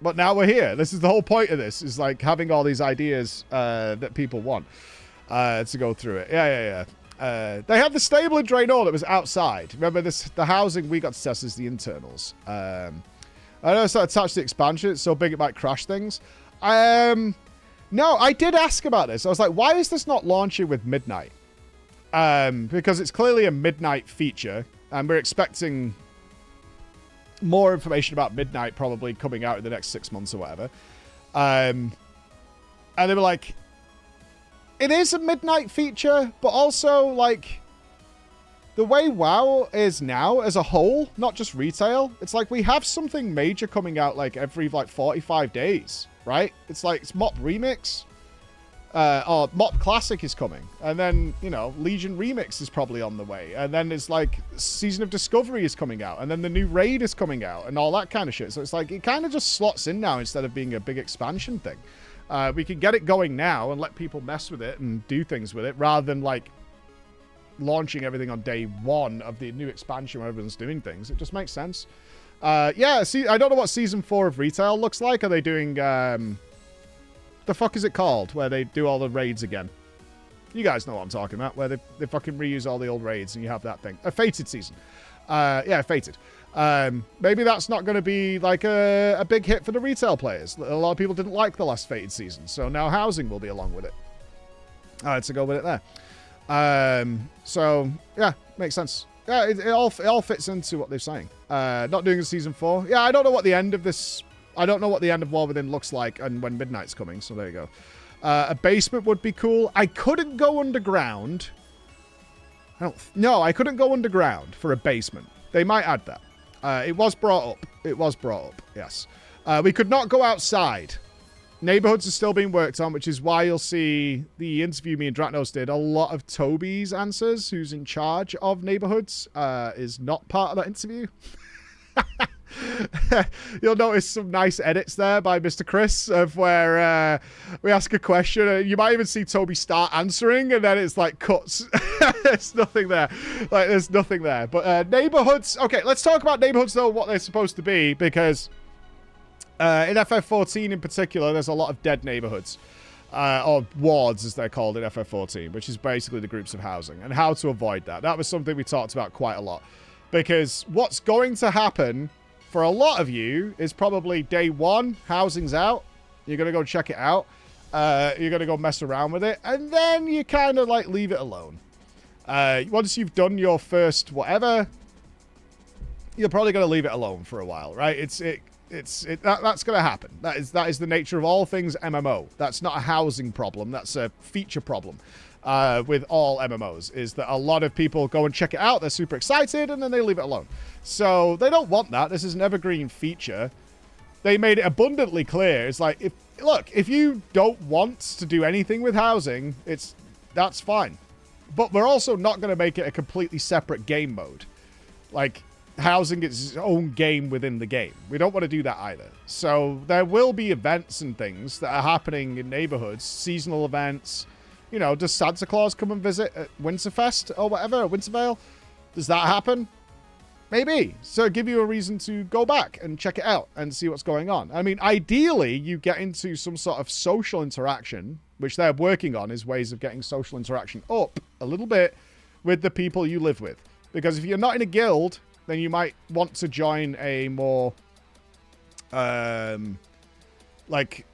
But now we're here. This is the whole point of this, is like having all these ideas that people want to go through it. Yeah. They had the stable in Draenor that was outside. Remember the housing we got to test is the internals. I know it's not attached to the expansion. It's so big it might crash things. No, I did ask about this. I was like, why is this not launching with midnight? Because it's clearly a midnight feature. And we're expecting more information about Midnight probably coming out in the next 6 months or whatever. And they were like, it is a Midnight feature, but also, like, the way WoW is now as a whole, not just retail, it's like we have something major coming out, like, every, like, 45 days, right? It's like, it's Mop Remix. Or Mop Classic is coming. And then, you know, Legion Remix is probably on the way. And then it's like Season of Discovery is coming out. And then the new raid is coming out and all that kind of shit. So it's like, it kind of just slots in now instead of being a big expansion thing. We can get it going now and let people mess with it and do things with it rather than like launching everything on day one of the new expansion where everyone's doing things. It just makes sense. Yeah, see, I don't know what Season 4 of Retail looks like. Are they doing... the fuck is it called where they do all the raids again? You guys know what I'm talking about, where they fucking reuse all the old raids and you have that thing. A Fated season. Yeah, Fated. Maybe that's not going to be like a big hit for the retail players. A lot of people didn't like the last Fated season, so now housing will be along with it. To go with it there. So yeah, makes sense. Yeah, it all fits into what they're saying. Not doing a season 4. Yeah, I don't know what the end of this... I don't know what the end of War Within looks like and when Midnight's coming, so there you go. A basement would be cool. I couldn't go underground. No, I couldn't go underground for a basement. They might add that. It was brought up. It was brought up, yes. We could not go outside. Neighborhoods are still being worked on, which is why you'll see the interview me and Dratnos did. A lot of Toby's answers, who's in charge of neighborhoods, is not part of that interview. You'll notice some nice edits there by Mr. Chris of where we ask a question and you might even see Toby start answering and then it's like cuts. There's nothing there. Like there's nothing there. But neighborhoods. Okay, let's talk about neighborhoods though, what they're supposed to be, because in FF14 in particular, there's a lot of dead neighborhoods. Or wards as they're called in FF14, which is basically the groups of housing and how to avoid that. That was something we talked about quite a lot. Because what's going to happen for a lot of you is probably day one, housing's out. You're going to go check it out. You're going to go mess around with it. And then you kind of like leave it alone. Once you've done your first whatever, you're probably going to leave it alone for a while, right? That's going to happen. That is the nature of all things MMO. That's not a housing problem. That's a feature problem. With all MMOs, is that a lot of people go and check it out, they're super excited, and then they leave it alone. So they don't want that. This is an evergreen feature. They made it abundantly clear. It's like, if you don't want to do anything with housing, that's fine. But we're also not going to make it a completely separate game mode. Like, housing is its own game within the game. We don't want to do that either. So there will be events and things that are happening in neighborhoods, seasonal events. You know, does Santa Claus come and visit at Winterfest or whatever, or Wintervale? Does that happen? Maybe. So give you a reason to go back and check it out and see what's going on. I mean, ideally, you get into some sort of social interaction, which they're working on, is ways of getting social interaction up a little bit with the people you live with. Because if you're not in a guild, then you might want to join a more, like,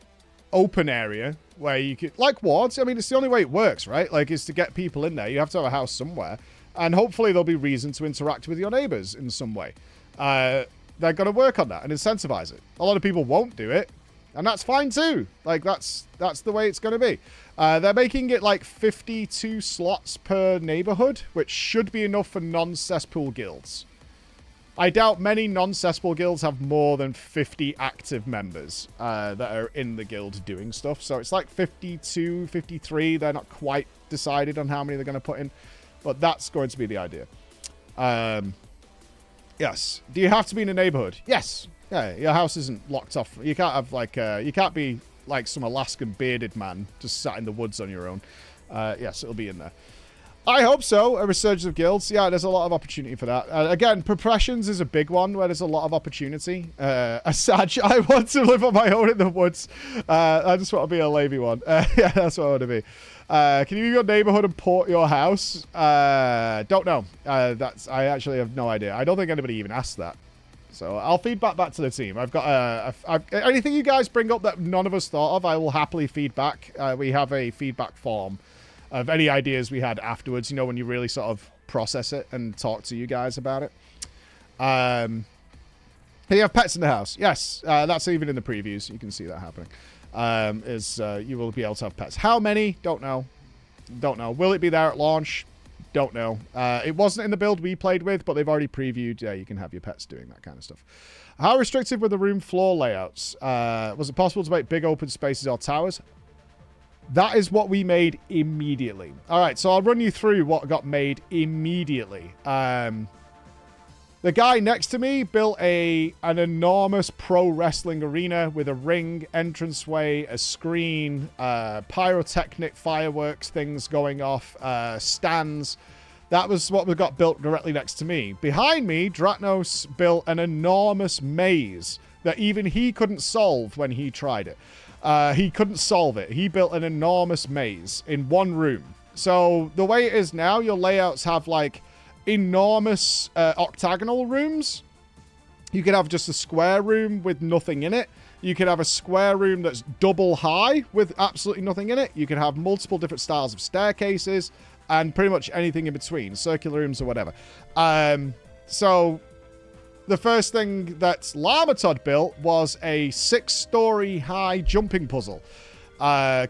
open area where you could, like wards. I mean, it's the only way it works, right? Like, is to get people in there. You have to have a house somewhere, and hopefully there'll be reason to interact with your neighbors in some way. They're going to work on that and incentivize it. A lot of people won't do it, and that's fine too. Like, that's the way it's going to be. They're making it like 52 slots per neighborhood, which should be enough for non-cesspool guilds. I doubt many non-cesspool guilds have more than 50 active members that are in the guild doing stuff. So it's like 52, 53. They're not quite decided on how many they're going to put in. But that's going to be the idea. Yes. Do you have to be in a neighborhood? Yes. Yeah, your house isn't locked off. You can't have like, you can't be like some Alaskan bearded man just sat in the woods on your own. Yes, it'll be in there. I hope so. A resurgence of guilds. Yeah, there's a lot of opportunity for that. Again, progressions is a big one where there's a lot of opportunity. Asaj, I want to live on my own in the woods. I just want to be a lazy one. Yeah, that's what I want to be. Can you leave your neighborhood and port your house? Don't know. I actually have no idea. I don't think anybody even asked that. So I'll feed back to the team. I've got anything you guys bring up that none of us thought of, I will happily feedback. We have a feedback form of any ideas we had afterwards, you know, when you really sort of process it and talk to you guys about it. You have pets in the house. Yes, that's even in the previews. You can see that happening. You will be able to have pets. How many? Don't know. Don't know. Will it be there at launch? Don't know. It wasn't in the build we played with, but they've already previewed. Yeah, you can have your pets doing that kind of stuff. How restrictive were the room floor layouts? Was it possible to make big open spaces or towers? That is what we made immediately. All right, so I'll run you through what got made immediately. The guy next to me built an enormous pro wrestling arena with a ring, entranceway, a screen, pyrotechnic fireworks things going off, stands. That was what we got built directly next to me. Behind me, Dratnos built an enormous maze that even he couldn't solve when he tried it. He couldn't solve it. He built an enormous maze in one room. So the way it is now, your layouts have like enormous octagonal rooms. You could have just a square room with nothing in it. You could have a square room that's double high with absolutely nothing in it. You could have multiple different styles of staircases and pretty much anything in between, circular rooms or whatever. So the first thing that Llamatod built was a 6-story high jumping puzzle.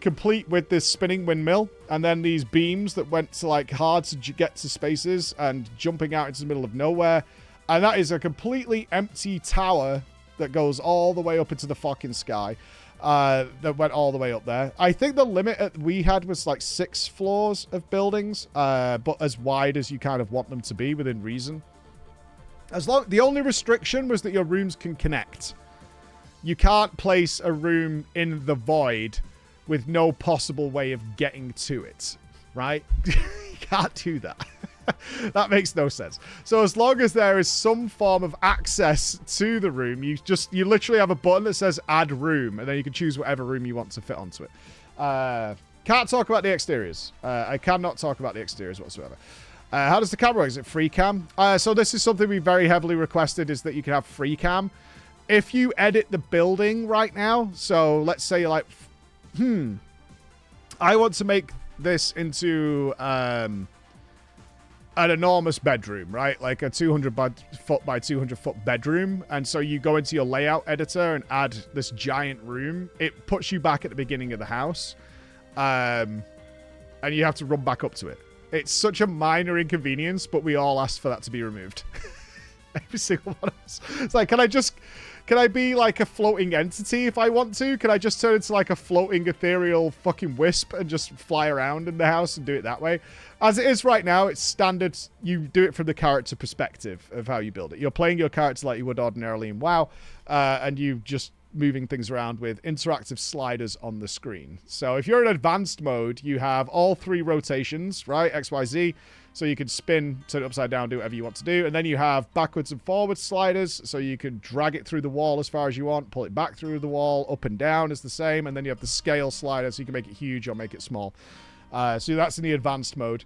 Complete with this spinning windmill and then these beams that went to like hard to get to spaces and jumping out into the middle of nowhere. And that is a completely empty tower that goes all the way up into the fucking sky. That went all the way up there. I think the limit we had was like 6 floors of buildings, but as wide as you kind of want them to be within reason. The only restriction was that your rooms can connect. You can't place a room in the void with no possible way of getting to it, right? You can't do that. That makes no sense. So as long as there is some form of access to the room, you literally have a button that says add room, and then you can choose whatever room you want to fit onto it. Can't talk about the exteriors. I cannot talk about the exteriors whatsoever. How does the camera work? Is it free cam? So this is something we very heavily requested, is that you can have free cam. If you edit the building right now, so let's say you're like, I want to make this into an enormous bedroom, right? Like a 200 foot by 200 foot bedroom. And so you go into your layout editor and add this giant room. It puts you back at the beginning of the house. And you have to run back up to it. It's such a minor inconvenience, but we all asked for that to be removed. Every single one of us. It's like, can I be like a floating entity if I want to? Can I just turn into like a floating ethereal fucking wisp and just fly around in the house and do it that way? As it is right now, it's standard. You do it from the character perspective of how you build it. You're playing your character like you would ordinarily in WoW, and you just moving things around with interactive sliders on the screen. So if you're in advanced mode, you have all 3 rotations, right? X, Y, Z. So you can spin, turn it upside down, do whatever you want to do. And then you have backwards and forwards sliders. So you can drag it through the wall as far as you want, pull it back through the wall, up and down is the same. And then you have the scale slider, so you can make it huge or make it small. So that's in the advanced mode.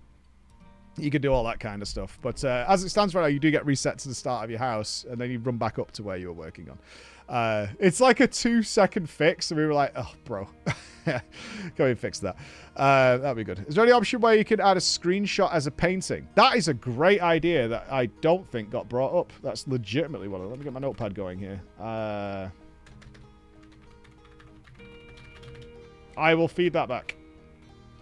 You can do all that kind of stuff. But as it stands right now, you do get reset to the start of your house, and then you run back up to where you were working on. It's like a 2-second fix, and we were like, oh, bro. Go and fix that. That'd be good. Is there any option where you can add a screenshot as a painting? That is a great idea that I don't think got brought up. That's legitimately one of them. Let me get my notepad going here. I will feed that back.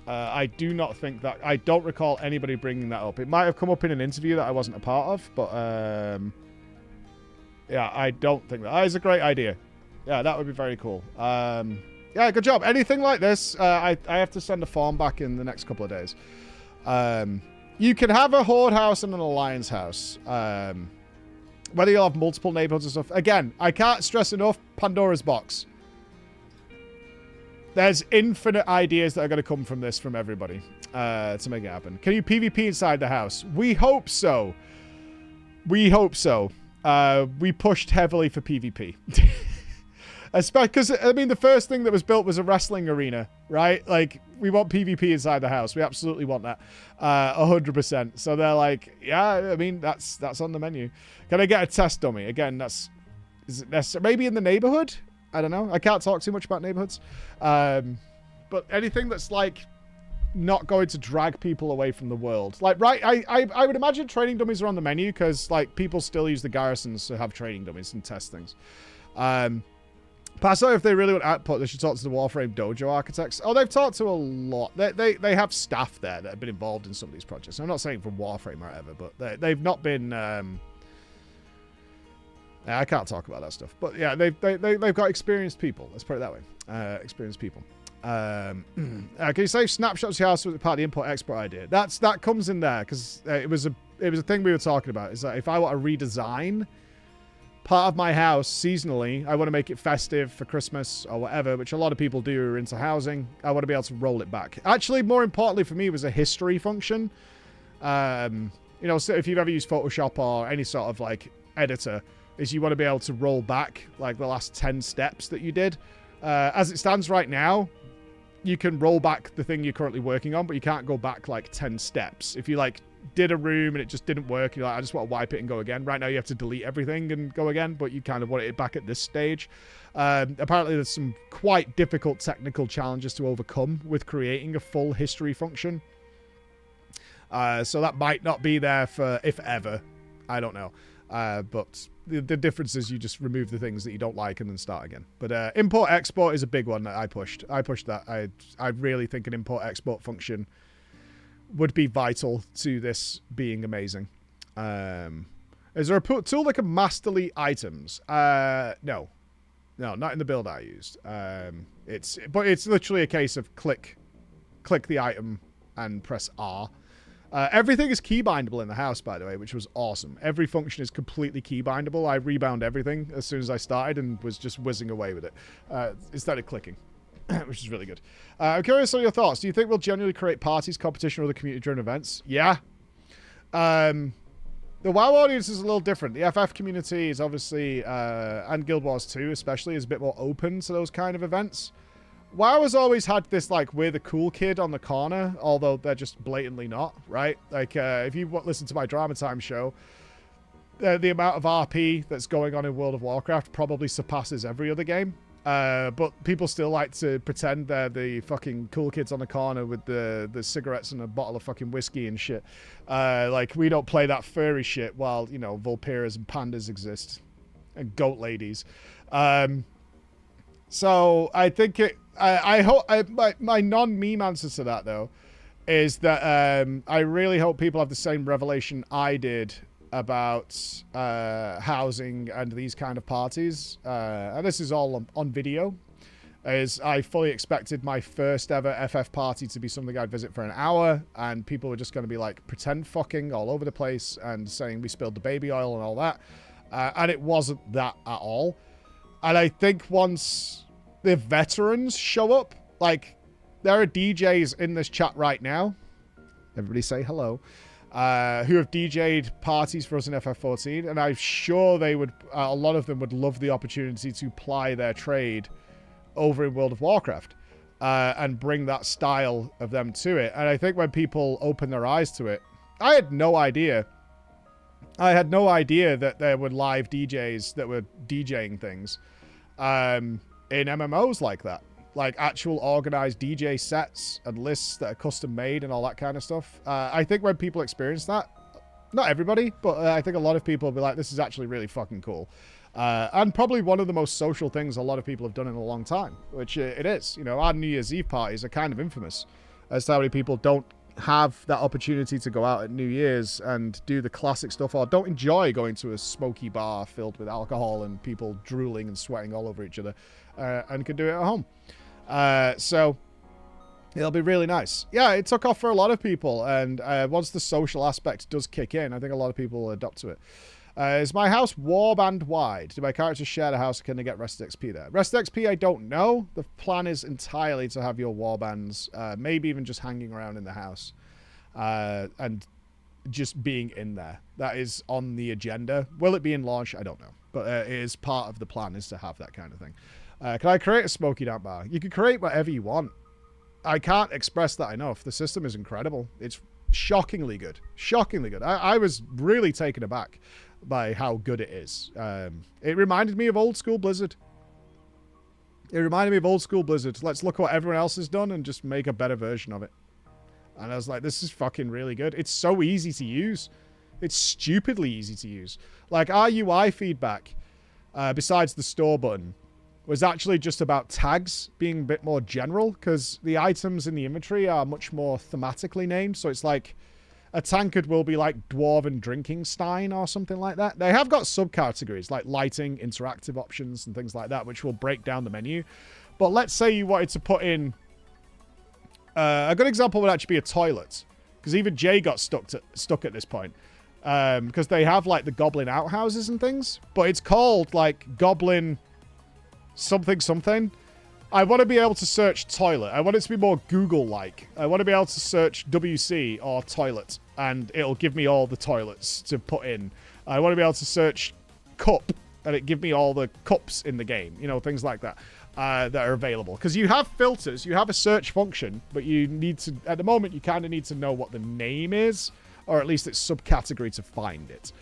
I do not think that... I don't recall anybody bringing that up. It might have come up in an interview that I wasn't a part of, but... yeah, I don't think that is a great idea. Yeah, that would be very cool. Yeah, good job. Anything like this, I have to send a form back in the next couple of days. You can have a horde house and an alliance house. Whether you'll have multiple neighborhoods and stuff. Again, I can't stress enough, Pandora's box. There's infinite ideas that are going to come from this from everybody to make it happen. Can you PvP inside the house? We hope so. We hope so. We pushed heavily for PvP. Especially because, I mean, the first thing that was built was a wrestling arena, right? Like, we want PvP inside the house. We absolutely want that. 100%. So they're like, yeah, I mean, that's on the menu. Can I get a test dummy? Again, is it necessary? Maybe in the neighborhood? I don't know. I can't talk too much about neighborhoods. But anything that's like not going to drag people away from the world. Like, right, I would imagine training dummies are on the menu because, like, people still use the garrisons to have training dummies and test things. Pass out if they really want output, they should talk to the Warframe Dojo architects. Oh, they've talked to a lot. They have staff there that have been involved in some of these projects. I'm not saying from Warframe or whatever, but they've not been... I can't talk about that stuff. But yeah, they've got experienced people. Let's put it that way. Experienced people. Can you save snapshots of your house with part of the import-export idea? That comes in there because it was a thing we were talking about. Is that if I want to redesign part of my house seasonally, I want to make it festive for Christmas or whatever, which a lot of people do who are into housing. I want to be able to roll it back. Actually, more importantly for me was a history function. You know, so if you've ever used Photoshop or any sort of like editor, is you want to be able to roll back like the last 10 steps that you did. As it stands right now, you can roll back the thing you're currently working on, but you can't go back like 10 steps. If you like did a room and it just didn't work, you're like, I just want to wipe it and go again. Right now you have to delete everything and go again, but you kind of want it back at this stage. Apparently there's some quite difficult technical challenges to overcome with creating a full history function. So that might not be there for if ever. I don't know. But the difference is you just remove the things that you don't like and then start again. But import-export is a big one that I pushed. I pushed that. I really think an import-export function would be vital to this being amazing. Is there a tool that can masterly items? No, not in the build I used. It's literally a case of click the item and press R. Everything is keybindable in the house, by the way, which was awesome. Every function is completely keybindable. I rebound everything as soon as I started and was just whizzing away with it. It started clicking. Which is really good. I'm curious on your thoughts. Do you think we'll genuinely create parties, competition, or other community-driven events? Yeah. The WoW audience is a little different. The FF community is obviously, and Guild Wars 2 especially, is a bit more open to those kind of events. WoW has always had this, like, we're the cool kid on the corner, although they're just blatantly not, right? Like, if you listen to my Drama Time show, the amount of RP that's going on in World of Warcraft probably surpasses every other game. But people still like to pretend they're the fucking cool kids on the corner with the cigarettes and a bottle of fucking whiskey and shit. Like, we don't play that furry shit while, you know, Vulpiras and pandas exist. And goat ladies. So, I think I hope... my non-meme answer to that, though, is that I really hope people have the same revelation I did about housing and these kind of parties, and this is all on video, is I fully expected my first ever FF party to be something I'd visit for an hour, and people were just going to be like pretend fucking all over the place and saying we spilled the baby oil and all that, and it wasn't that at all. And I think once the veterans show up, like there are DJs in this chat right now, everybody say hello, who have DJ'd parties for us in FF14, and I'm sure they would, a lot of them would love the opportunity to ply their trade over in World of Warcraft, and bring that style of them to it. And I think when people open their eyes to it, I had no idea that there were live DJs that were DJing things in MMOs like that. Like actual organized DJ sets and lists that are custom made and all that kind of stuff. I think when people experience that, not everybody, but I think a lot of people will be like, this is actually really fucking cool. And probably one of the most social things a lot of people have done in a long time, which it is. You know, our New Year's Eve parties are kind of infamous as to how many people don't have that opportunity to go out at New Year's and do the classic stuff, or don't enjoy going to a smoky bar filled with alcohol and people drooling and sweating all over each other, and can do it at home. So it'll be really nice. Yeah, it took off for a lot of people, and once the social aspect does kick in, I think a lot of people will adopt to it. Is my house warband wide? Do my characters share the house, or can they get rested XP there? Rested XP, I don't know. The plan is entirely to have your warbands, maybe even just hanging around in the house, and just being in there. That is on the agenda. Will it be in launch? I don't know. But it is part of the plan, is to have that kind of thing. Can I create a smoky damp bar? You can create whatever you want. I can't express that enough. The system is incredible. It's shockingly good. Shockingly good. I was really taken aback by how good it is. It reminded me of old school Blizzard. Let's look what everyone else has done and just make a better version of it. And I was like, this is fucking really good. It's so easy to use. It's stupidly easy to use. Like, our UI feedback, besides the store button, was actually just about tags being a bit more general, because the items in the inventory are much more thematically named. So it's like a tankard will be like Dwarven Drinking Stein or something like that. They have got subcategories like lighting, interactive options, and things like that, which will break down the menu. But let's say you wanted to put in... a good example would actually be a toilet, because even Jay got stuck at this point. Because they have like the goblin outhouses and things, but it's called like goblin something something. I want to be able to search toilet. I want it to be more Google-like. I want to be able to search WC or toilet, and it'll give me all the toilets to put in. I want to be able to search cup, and it give me all the cups in the game. You know, things like that that are available. Because you have filters, you have a search function, but you need to, at the moment, you kind of need to know what the name is, or at least its subcategory to find it.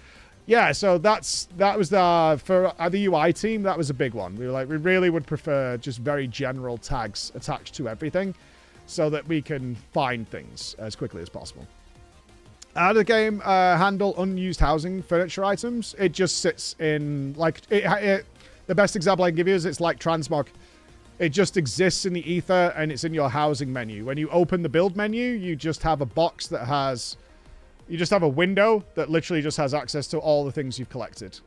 Yeah, so that was for the UI team, that was a big one. We were like, we really would prefer just very general tags attached to everything so that we can find things as quickly as possible. How does the game handle unused housing furniture items? It just sits in, like, the best example I can give you is it's like transmog. It just exists in the ether, and it's in your housing menu. When you open the build menu, you just have a box that has... You just have a window that literally just has access to all the things you've collected.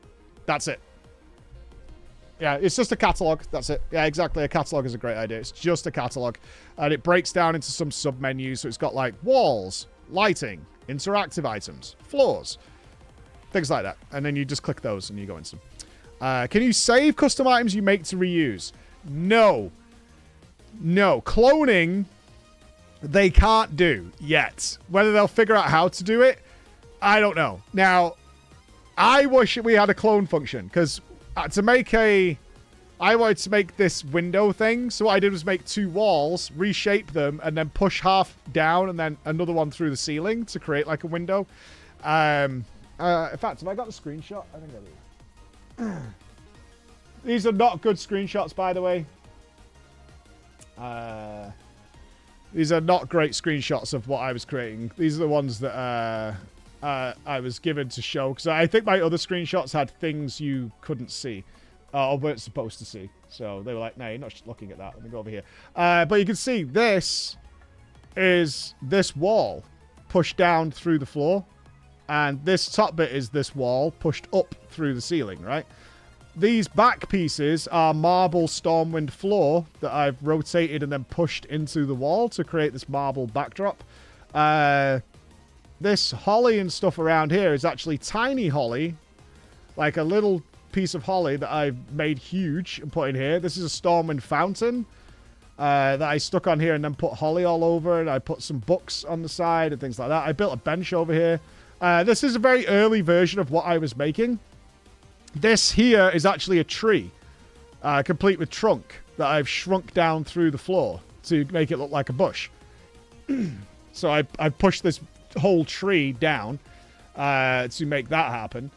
That's it. Yeah, it's just a catalog. That's it. Yeah, exactly. A catalog is a great idea. It's just a catalog. And it breaks down into some sub-menus. So it's got like walls, lighting, interactive items, floors, things like that. And then you just click those and you go into them. Can you save custom items you make to reuse? No. No. Cloning... they can't do yet. Whether they'll figure out how to do it, I don't know. Now, I wish we had a clone function, because I wanted to make this window thing. So what I did was make two walls, reshape them, and then push half down and then another one through the ceiling to create like a window. In fact, have I got the screenshot? I think I do. These are not good screenshots, by the way. These are not great screenshots of what I was creating. These are the ones that I was given to show. Because I think my other screenshots had things you couldn't see. Or weren't supposed to see. So they were like, no, you're not looking at that. Let me go over here. But you can see this is this wall pushed down through the floor. And this top bit is this wall pushed up through the ceiling, right? These back pieces are marble Stormwind floor that I've rotated and then pushed into the wall to create this marble backdrop. This holly and stuff around here is actually tiny holly, like a little piece of holly that I've made huge and put in here. This is a Stormwind fountain that I stuck on here and then put holly all over, and I put some books on the side and things like that. I built a bench over here. This is a very early version of what I was making. This here is actually a tree, complete with trunk, that I've shrunk down through the floor to make it look like a bush. So I pushed this whole tree down to make that happen.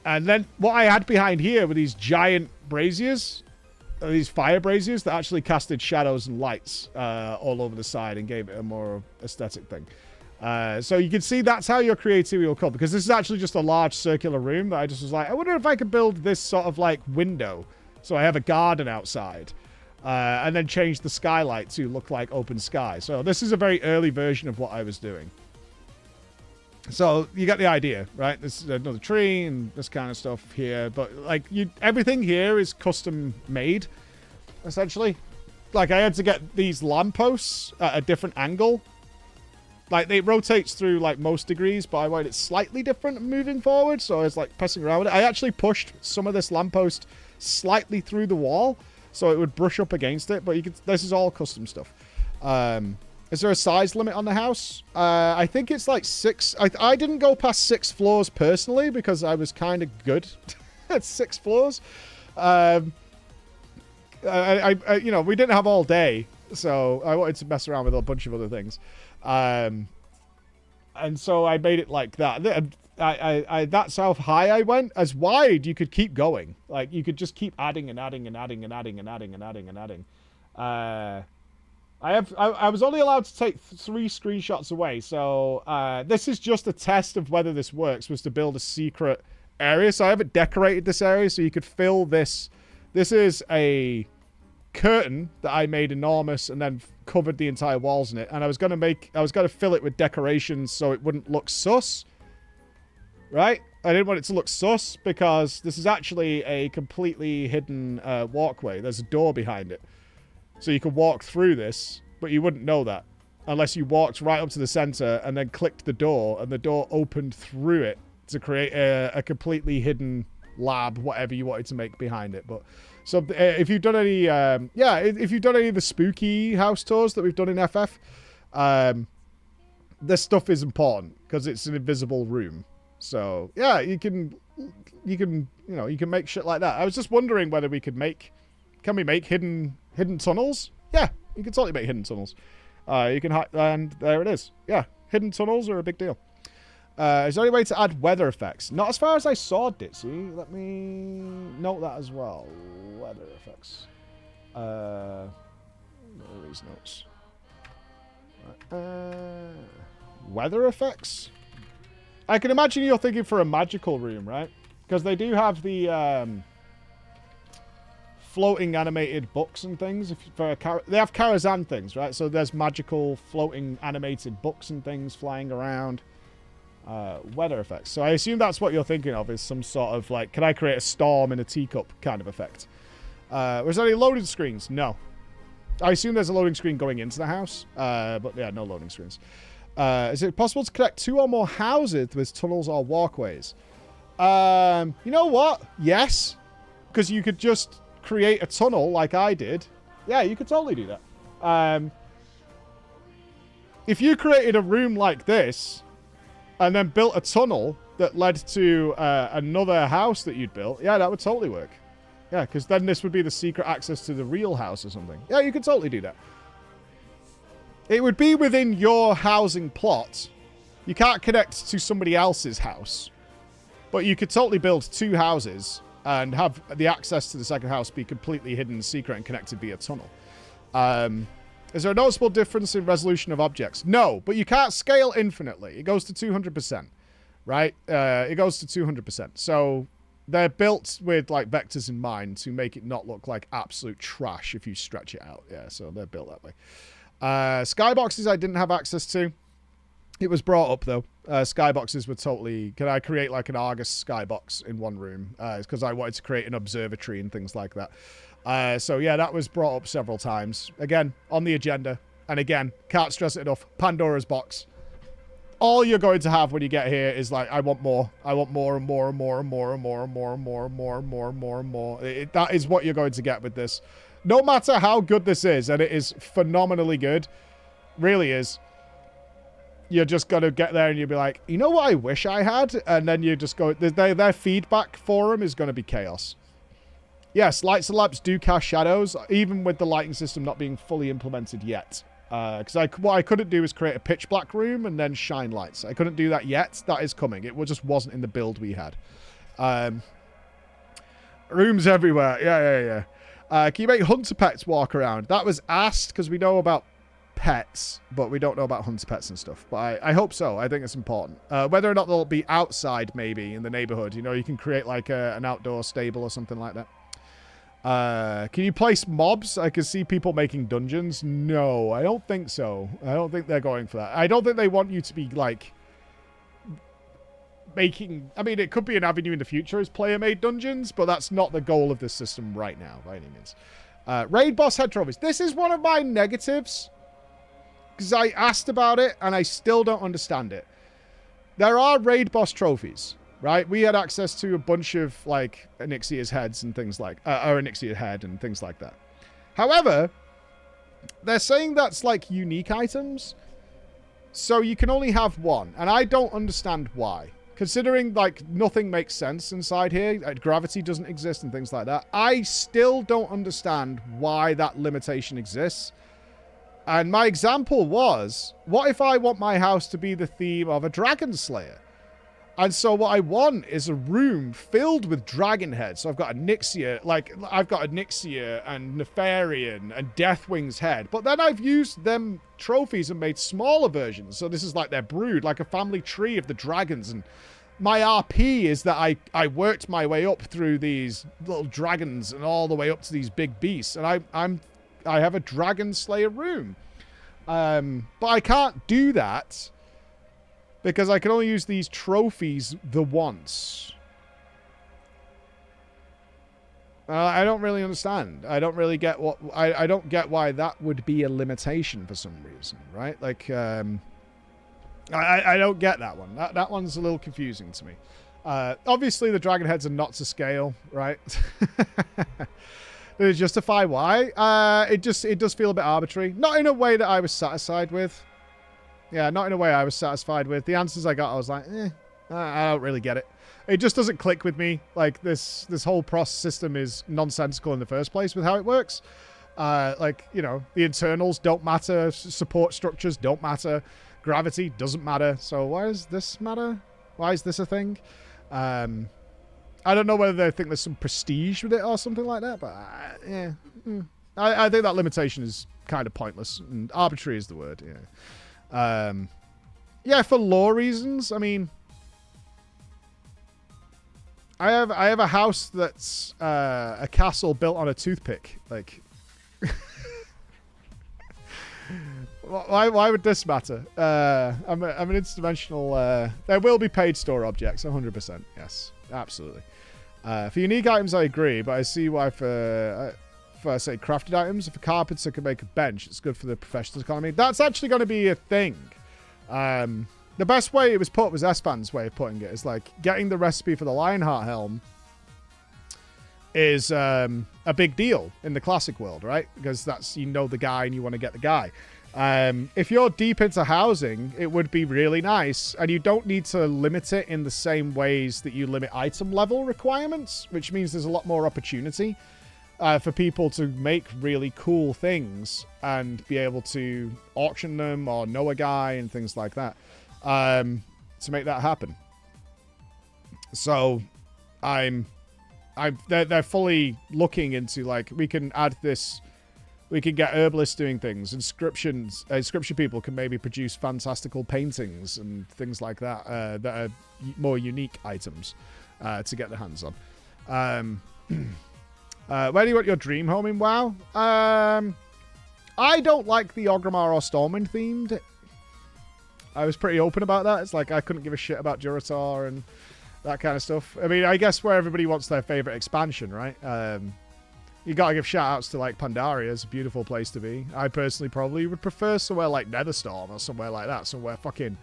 And then what I had behind here were these giant braziers, these fire braziers that actually casted shadows and lights all over the side and gave it a more aesthetic thing. So you can see that's how your creativity will come, because this is actually just a large circular room that I just was like, I wonder if I could build this sort of like window so I have a garden outside, and then change the skylight to look like open sky. So this is a very early version of what I was doing. So you get the idea, right? This is another tree and this kind of stuff here, but like everything here is custom made essentially. Like I had to get these lampposts at a different angle. Like, it rotates through, like, most degrees, but I wanted it slightly different moving forward, so I was, like, pressing around with it. I actually pushed some of this lamppost slightly through the wall, so it would brush up against it, but this is all custom stuff. Is there a size limit on the house? I think it's, like, 6. I didn't go past 6 floors, personally, because I was kind of good at 6 floors. You know, we didn't have all day, so I wanted to mess around with a bunch of other things. And so I made it like that. That's how high I went. As wide, you could keep going. Like, you could just keep adding and adding and adding and adding and adding and adding and adding. I was only allowed to take 3 screenshots away, so this is just a test of whether this works, was to build a secret area. So I haven't decorated this area, so you could fill this. This is a curtain that I made enormous and then covered the entire walls in it. And I was gonna fill it with decorations so it wouldn't look sus. Right? I didn't want it to look sus because this is actually a completely hidden walkway. There's a door behind it. So you could walk through this, but you wouldn't know that unless you walked right up to the center and then clicked the door, and the door opened through it to create a completely hidden lab, whatever you wanted to make behind it. But so if you've done any, if you've done any of the spooky house tours that we've done in FF, this stuff is important because it's an invisible room. So yeah, you can make shit like that. I was just wondering whether we could can we make hidden tunnels? Yeah, you can totally make hidden tunnels. You can and there it is. Yeah, hidden tunnels are a big deal. Is there any way to add weather effects? Not as far as I saw, Ditzy. Let me note that as well. Weather effects. What are these notes? Weather effects? I can imagine you're thinking for a magical room, right? Because they do have the floating animated books and things. They have Karazhan things, right? So there's magical floating animated books and things flying around. Weather effects. So I assume that's what you're thinking of, is some sort of like, can I create a storm in a teacup kind of effect? Was there any loading screens? No. I assume there's a loading screen going into the house. But yeah, no loading screens. Is it possible to connect 2 or more houses with tunnels or walkways? You know what? Yes. Because you could just create a tunnel like I did. Yeah, you could totally do that. If you created a room like this and then built a tunnel that led to another house that you'd built, yeah, that would totally work. Yeah, because then this would be the secret access to the real house or something. Yeah, you could totally do that. It would be within your housing plot. You can't connect to somebody else's house. But you could totally build 2 houses and have the access to the second house be completely hidden, secret, and connected via tunnel. Is there a noticeable difference in resolution of objects? No, but you can't scale infinitely. It goes to 200%, right? It goes to 200%. So they're built with like vectors in mind to make it not look like absolute trash if you stretch it out. Yeah, so they're built that way. Skyboxes I didn't have access to. It was brought up though. Skyboxes were totally... Can I create like an Argus skybox in one room? It's because I wanted to create an observatory and things like that. So yeah, that was brought up several times. Again, on the agenda. And again, can't stress it enough. Pandora's box. All you're going to have when you get here is like, I want more. I want more and more and more and more and more and more and more and more and more and more and more. That is what you're going to get with this. No matter how good this is, and it is phenomenally good, really is, you're just going to get there and you'll be like, you know what I wish I had? And then you just go, their feedback forum is going to be chaos. Yes, lights and lamps do cast shadows, even with the lighting system not being fully implemented yet. Because what I couldn't do is create a pitch black room and then shine lights. I couldn't do that yet. That is coming. It just wasn't in the build we had. Rooms everywhere. Yeah. Can you make hunter pets walk around? That was asked because we know about pets, but we don't know about hunter pets and stuff. But I hope so. I think it's important. Whether or not they'll be outside, maybe, in the neighborhood. You know, you can create like an outdoor stable or something like that. Can you place mobs? I can see people making dungeons. No, I don't think so. I don't think they're going for that. I don't think they want you to be, like, making... I mean, it could be an avenue in the future as player-made dungeons, but that's not the goal of this system right now, by any means. Raid boss head trophies. This is one of my negatives, because I asked about it, and I still don't understand it. There are raid boss trophies. Right, we had access to a bunch of like Onyxia's heads and things like, or Onyxia head and things like that. However, they're saying that's like unique items, so you can only have one, and I don't understand why. Considering like nothing makes sense inside here, gravity doesn't exist and things like that. I still don't understand why that limitation exists. And my example was, what if I want my house to be the theme of a dragon slayer? And so what I want is a room filled with dragon heads. So I've got a Nixia, and Nefarian and Deathwing's head. But then I've used them trophies and made smaller versions. So this is like their brood, like a family tree of the dragons. And my RP is that I worked my way up through these little dragons and all the way up to these big beasts. And I have a Dragon Slayer room. But I can't do that because I can only use these trophies the once. I don't really understand. I don't really get what... I don't get why that would be a limitation for some reason, right? Like, I don't get that one. That one's a little confusing to me. Obviously, the dragon heads are not to scale, right? Does it justify why? It does feel a bit arbitrary. Not in a way that I was satisfied with. Yeah, not in a way I was satisfied with. The answers I got, I was like, I don't really get it. It just doesn't click with me. Like, this whole process system is nonsensical in the first place with how it works. Like, you know, the internals don't matter. Support structures don't matter. Gravity doesn't matter. So why does this matter? Why is this a thing? I don't know whether they think there's some prestige with it or something like that, but yeah. I think that limitation is kind of pointless. And arbitrary is the word, yeah. Yeah, for lore reasons, I mean, I have a house that's a castle built on a toothpick. Like, why would this matter? I'm an interdimensional. There will be paid store objects, 100%. Yes, absolutely. For unique items, I agree, but I see why for say crafted items, if a carpenter can make a bench, it's good for the professional economy. That's actually going to be a thing. The best way it was put was Espan's way of putting it. Is like getting the recipe for the Lionheart helm is a big deal in the classic world, right? Because that's, you know, the guy and you want to get the guy. If you're deep into housing, it would be really nice, and you don't need to limit it in the same ways that you limit item level requirements, which means there's a lot more opportunity for people to make really cool things and be able to auction them or know a guy and things like that to make that happen. So they're fully looking into, like, we can add this, we can get herbalists doing things, inscription people can maybe produce fantastical paintings and things like that that are more unique items to get their hands on. Where do you want your dream home in WoW? I don't like the Orgrimmar or Stormwind themed. I was pretty open about that. It's like I couldn't give a shit about Durotar and that kind of stuff. I mean, I guess where everybody wants their favorite expansion, right? You gotta give shout-outs to, like, Pandaria. It's a beautiful place to be. I personally probably would prefer somewhere like Netherstorm or somewhere like that. Somewhere fucking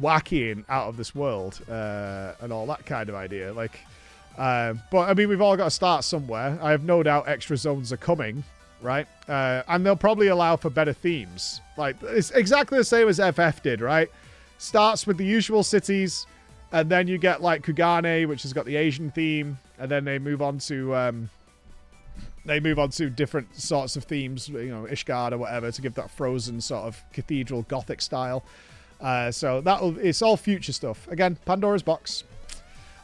wacky and out of this world and all that kind of idea. Like, but, I mean, we've all got to start somewhere. I have no doubt extra zones are coming, right? And they'll probably allow for better themes. Like, it's exactly the same as FF did, right? Starts with the usual cities, and then you get, like, Kugane, which has got the Asian theme, and then they move on to... different sorts of themes, you know, Ishgard or whatever, to give that frozen sort of cathedral gothic style. So it's all future stuff. Again, Pandora's box.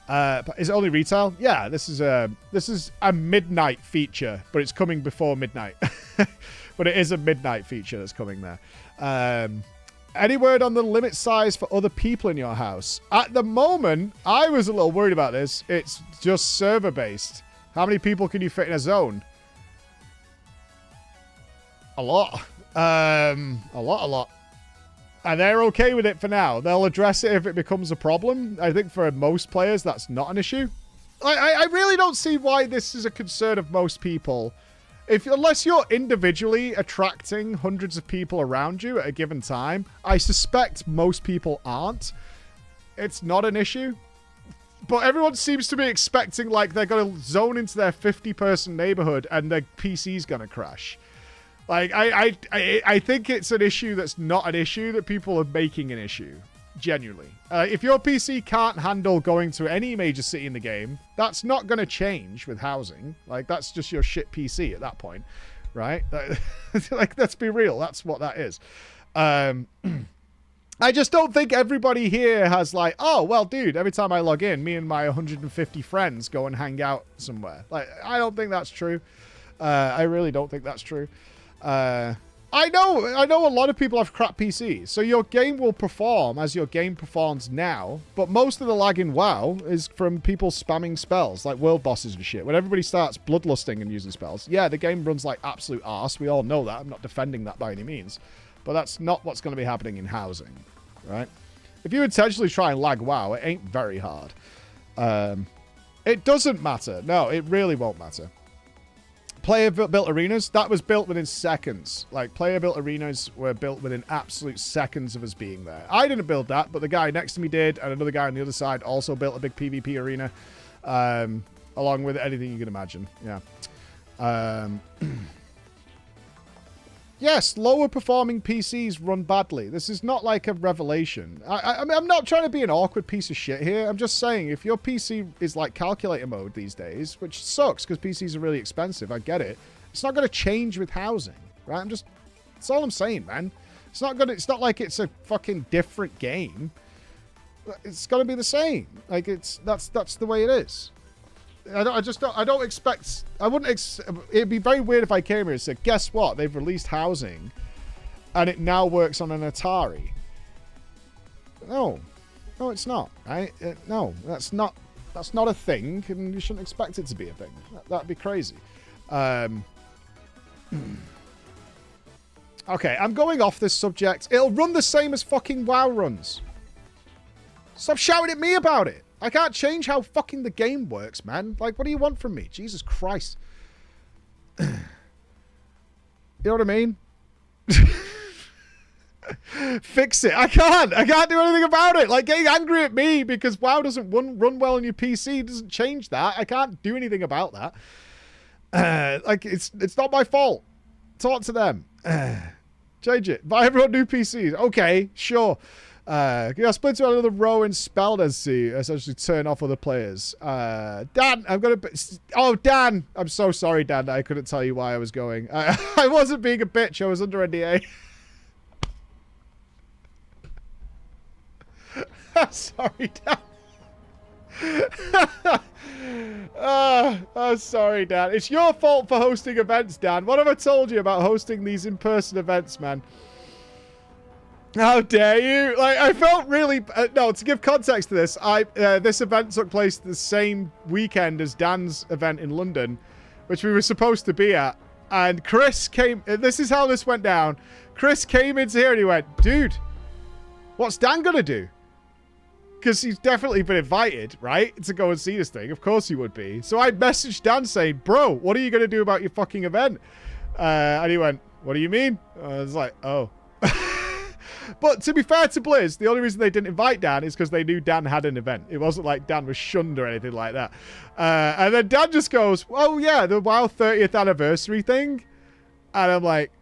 Is it only retail? Yeah, this is a midnight feature, but it's coming before midnight. But it is a midnight feature that's coming there. Any word on the limit size for other people in your house? At the moment, I was a little worried about this. It's just server-based. How many people can you fit in a zone? A lot. A lot. And they're okay with it for now. They'll address it if it becomes a problem. I think for most players, that's not an issue. I really don't see why this is a concern of most people. Unless you're individually attracting hundreds of people around you at a given time, I suspect most people aren't. It's not an issue. But everyone seems to be expecting, like, they're going to zone into their 50-person neighborhood and their PC's going to crash. Like, I think it's an issue that's not an issue that people are making an issue. Genuinely. If your PC can't handle going to any major city in the game, that's not going to change with housing. Like, that's just your shit PC at that point. Right? Like, let's be real. That's what that is. And I just don't think everybody here has like, oh, well, dude, every time I log in, me and my 150 friends go and hang out somewhere. Like, I don't think that's true. I really don't think that's true. I know a lot of people have crap PCs, so your game will perform as your game performs now, but most of the lag in WoW is from people spamming spells, like world bosses and shit. When everybody starts bloodlusting and using spells, yeah, the game runs like absolute arse. We all know that. I'm not defending that by any means. But that's not what's going to be happening in housing, right? If you intentionally try and lag WoW, it ain't very hard. It doesn't matter. No, it really won't matter. Player-built arenas, that was built within seconds. Like, player-built arenas were built within absolute seconds of us being there. I didn't build that, but the guy next to me did, and another guy on the other side also built a big PvP arena, along with anything you can imagine. Yeah. Yes, lower performing PCs run badly. This is not like a revelation. I mean, I'm not trying to be an awkward piece of shit here. I'm just saying, if your PC is like calculator mode these days, which sucks because PCs are really expensive, I get it. It's not going to change with housing, right? That's all I'm saying, man. It's not like it's a fucking different game. It's going to be the same. Like, that's the way it is. I don't expect... it'd be very weird if I came here and said, guess what? They've released housing, and it now works on an Atari. No. No, it's not. Right? No, that's not a thing, and you shouldn't expect it to be a thing. That'd be crazy. Okay, I'm going off this subject. It'll run the same as fucking WoW runs. Stop shouting at me about it. I can't change how fucking the game works, man. Like, what do you want from me? Jesus Christ. You know what I mean? Fix it. I can't do anything about it. Like, getting angry at me because WoW doesn't run well on your PC doesn't change that. I can't do anything about that. Like, it's not my fault. Talk to them. Change it. Buy everyone new PCs. Okay, sure. Split to another row in spell density, essentially turn off other players. Dan, Dan! I'm so sorry, Dan. I couldn't tell you why I was going. I wasn't being a bitch. I was under NDA. I'm sorry, Dan. I'm sorry, Dan. It's your fault for hosting events, Dan. What have I told you about hosting these in-person events, man? How dare you? Like, I felt really... no, to give context to this, this event took place the same weekend as Dan's event in London, which we were supposed to be at. And Chris came... This is how this went down. Chris came into here and he went, dude, what's Dan going to do? Because he's definitely been invited, right? To go and see this thing. Of course he would be. So I messaged Dan saying, bro, what are you going to do about your fucking event? And he went, what do you mean? I was like, oh. But to be fair to Blizz, the only reason they didn't invite Dan is because they knew Dan had an event. It wasn't like Dan was shunned or anything like that. And then Dan just goes, oh yeah, the WoW 30th anniversary thing. And I'm like,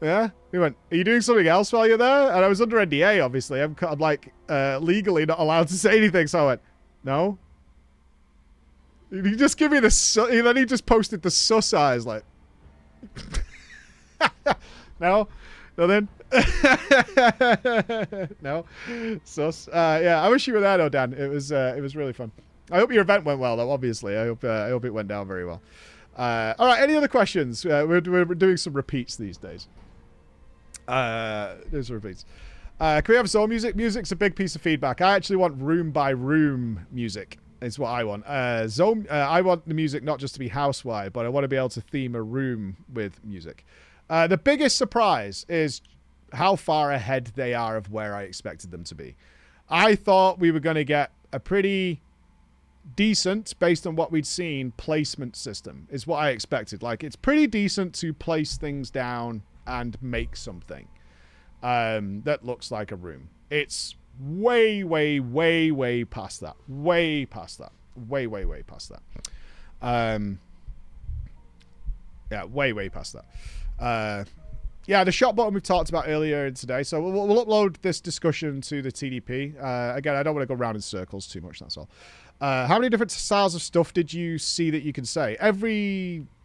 yeah? He went, are you doing something else while you're there? And I was under NDA, obviously. I'm like, legally not allowed to say anything. So I went, no. He just give me the... Then he just posted the sus eyes, like... No? Nothing? No? Sus? Yeah, I wish you were there, though, Dan. It was really fun. I hope your event went well, though, obviously. I hope it went down very well. All right, any other questions? We're doing some repeats these days. There's repeats. Can we have zone music? Music's a big piece of feedback. I actually want room-by-room music. It's what I want. I want the music not just to be house-wide, but I want to be able to theme a room with music. The biggest surprise is how far ahead they are of where I expected them to be. I thought we were going to get a pretty decent, based on what we'd seen, placement system is what I expected. Like, it's pretty decent to place things down and make something that looks like a room. It's way, way, way, way past that. Way past that. Way, way, way past that. Yeah, way, way past that. Yeah, the shop button we've talked about earlier today. So we'll upload this discussion to the TDP. Again, I don't want to go around in circles too much, that's all. How many different styles of stuff did you see that you can say?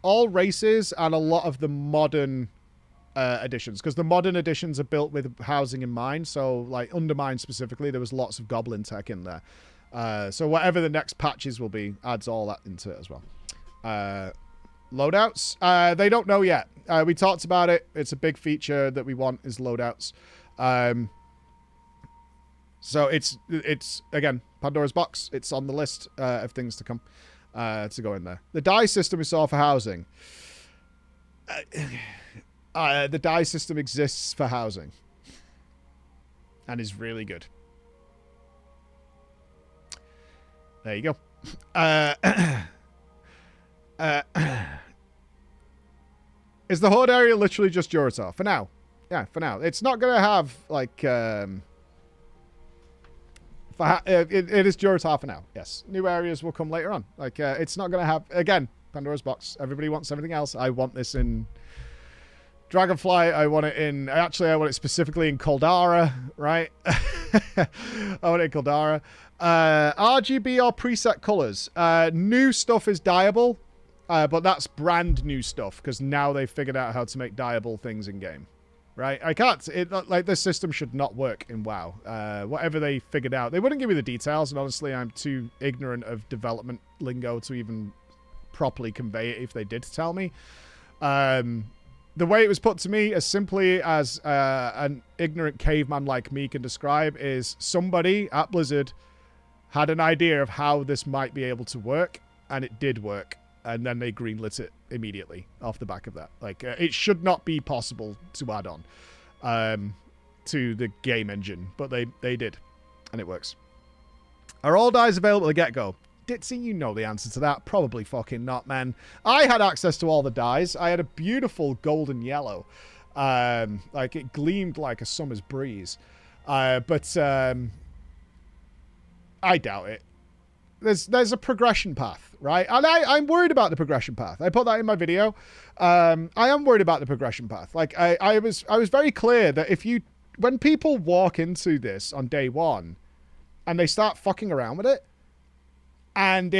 All races and a lot of the modern editions, because the modern editions are built with housing in mind. So like Undermine specifically, there was lots of goblin tech in there. So whatever the next patches will be adds all that into it as well. Loadouts, they don't know yet. We talked about it. It's a big feature that we want is loadouts. So it's again, Pandora's box. It's on the list of things to come to go in there. The die system we saw for housing. The die system exists for housing and is really good. There you go. Is the horde area literally just Juratar? For now. Yeah, for now. It's not going to have, like... it is Juratar for now, yes. New areas will come later on. Like, it's not going to have... Again, Pandora's box. Everybody wants everything else. I want this in... Dragonfly, I want it in... Actually, I want it specifically in Caldara, right? I want it in Caldara. RGB or preset colors. New stuff is dyeable, but that's brand new stuff, because now they've figured out how to make dyeable things in-game. Right? I can't... like, this system should not work in WoW. Whatever they figured out. They wouldn't give me the details, and honestly, I'm too ignorant of development lingo to even properly convey it if they did tell me. The way it was put to me, as simply as an ignorant caveman like me can describe, is somebody at Blizzard had an idea of how this might be able to work, and it did work, and then they greenlit it immediately off the back of that. Like, it should not be possible to add on to the game engine, but they did, and it works. Are all dies available at the get-go? Ditsy, you know the answer to that. Probably fucking not, man. I had access to all the dyes. I had a beautiful golden yellow. Like, it gleamed like a summer's breeze. But I doubt it. There's a progression path, right? And I'm worried about the progression path. I put that in my video. I am worried about the progression path. Like, I was very clear that when people walk into this on day one and they start fucking around with it, and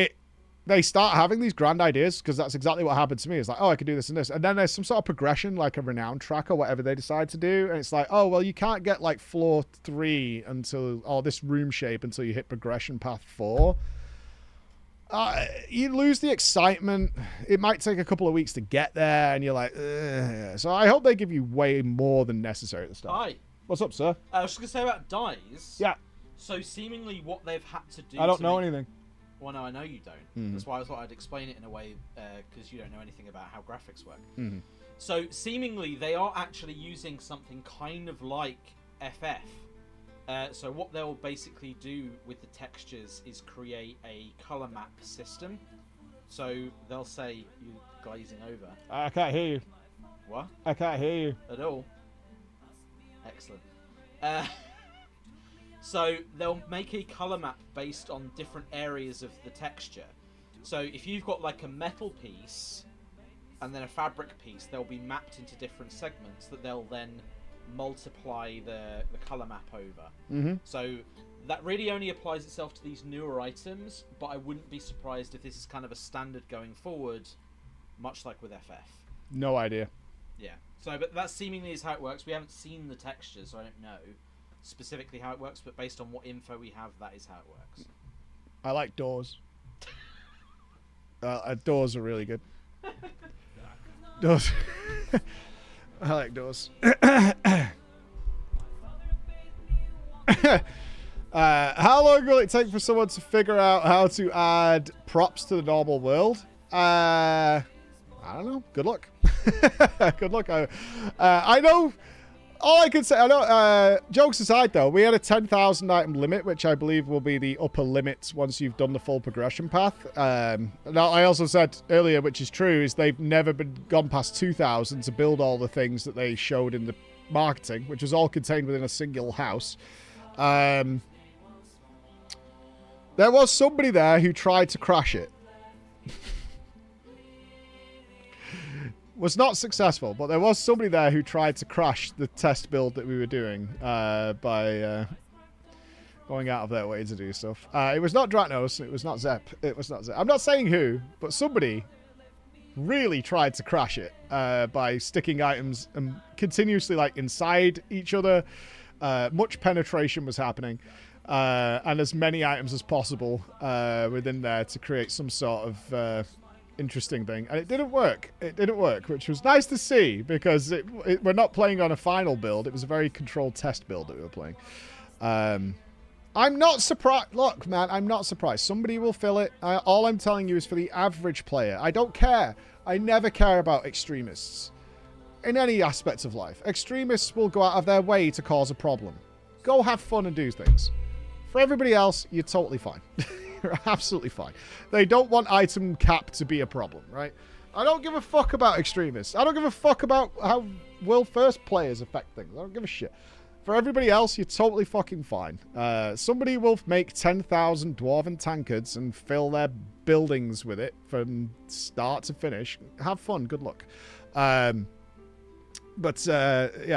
they start having these grand ideas, because that's exactly what happened to me. It's like, oh, I could do this and this. And then there's some sort of progression, like a renown track or whatever they decide to do. And it's like, oh, well, you can't get like floor 3 until, or this room shape until you hit progression path 4. You lose the excitement. It might take a couple of weeks to get there, and you're like, ugh. So I hope they give you way more than necessary at the start. Hi. What's up, sir? I was just going to say about dies. Yeah. So seemingly what they've had to do... I don't know anything. Well, no, I know you don't. That's why I thought I'd explain it in a way, because you don't know anything about how graphics work. So, seemingly, they are actually using something kind of like FF. So what they'll basically do with the textures is create a color map system. So, they'll say, you glazing over. I can't hear you. What? I can't hear you. At all. Excellent. So they'll make a color map based on different areas of the texture. So if you've got like a metal piece and then a fabric piece, they'll be mapped into different segments that they'll then multiply the color map over. So that really only applies itself to these newer items, but I wouldn't be surprised if this is kind of a standard going forward, much like with FF. No idea. Yeah. So, but that seemingly is how it works. We haven't seen the textures, so I don't know specifically how it works, but based on what info we have, that is how it works. I like doors. Doors are really good. Doors. I like doors. How long will it take for someone to figure out how to add props to the normal world? I don't know. Good luck. Good luck. I know... All I can say, I know, jokes aside though, we had a 10,000 item limit, which I believe will be the upper limit once you've done the full progression path. Now, I also said earlier, which is true, is they've never gone past 2,000 to build all the things that they showed in the marketing, which was all contained within a single house. There was somebody there who tried to crash it. Was not successful, but there was somebody there who tried to crash the test build that we were doing by going out of their way to do stuff. It was not Dratnos. It was not Zep. It was not Zep. I'm not saying who, but somebody really tried to crash it by sticking items continuously like inside each other. Much penetration was happening, and as many items as possible within there to create some sort of interesting thing. And it didn't work. It didn't work, which was nice to see, because we're not playing on a final build. It was a very controlled test build that we were playing. I'm not surprised. Look, man, I'm not surprised. Somebody will fill it. All I'm telling you is for the average player. I don't care. I never care about extremists in any aspects of life. Extremists will go out of their way to cause a problem. Go have fun and do things. For everybody else, you're totally fine. You're absolutely fine. They don't want item cap to be a problem, right? I don't give a fuck about extremists. I don't give a fuck about how World First players affect things. I don't give a shit. For everybody else, you're totally fucking fine. Somebody will make 10,000 dwarven tankards and fill their buildings with it from start to finish. Have fun. Good luck. Yeah,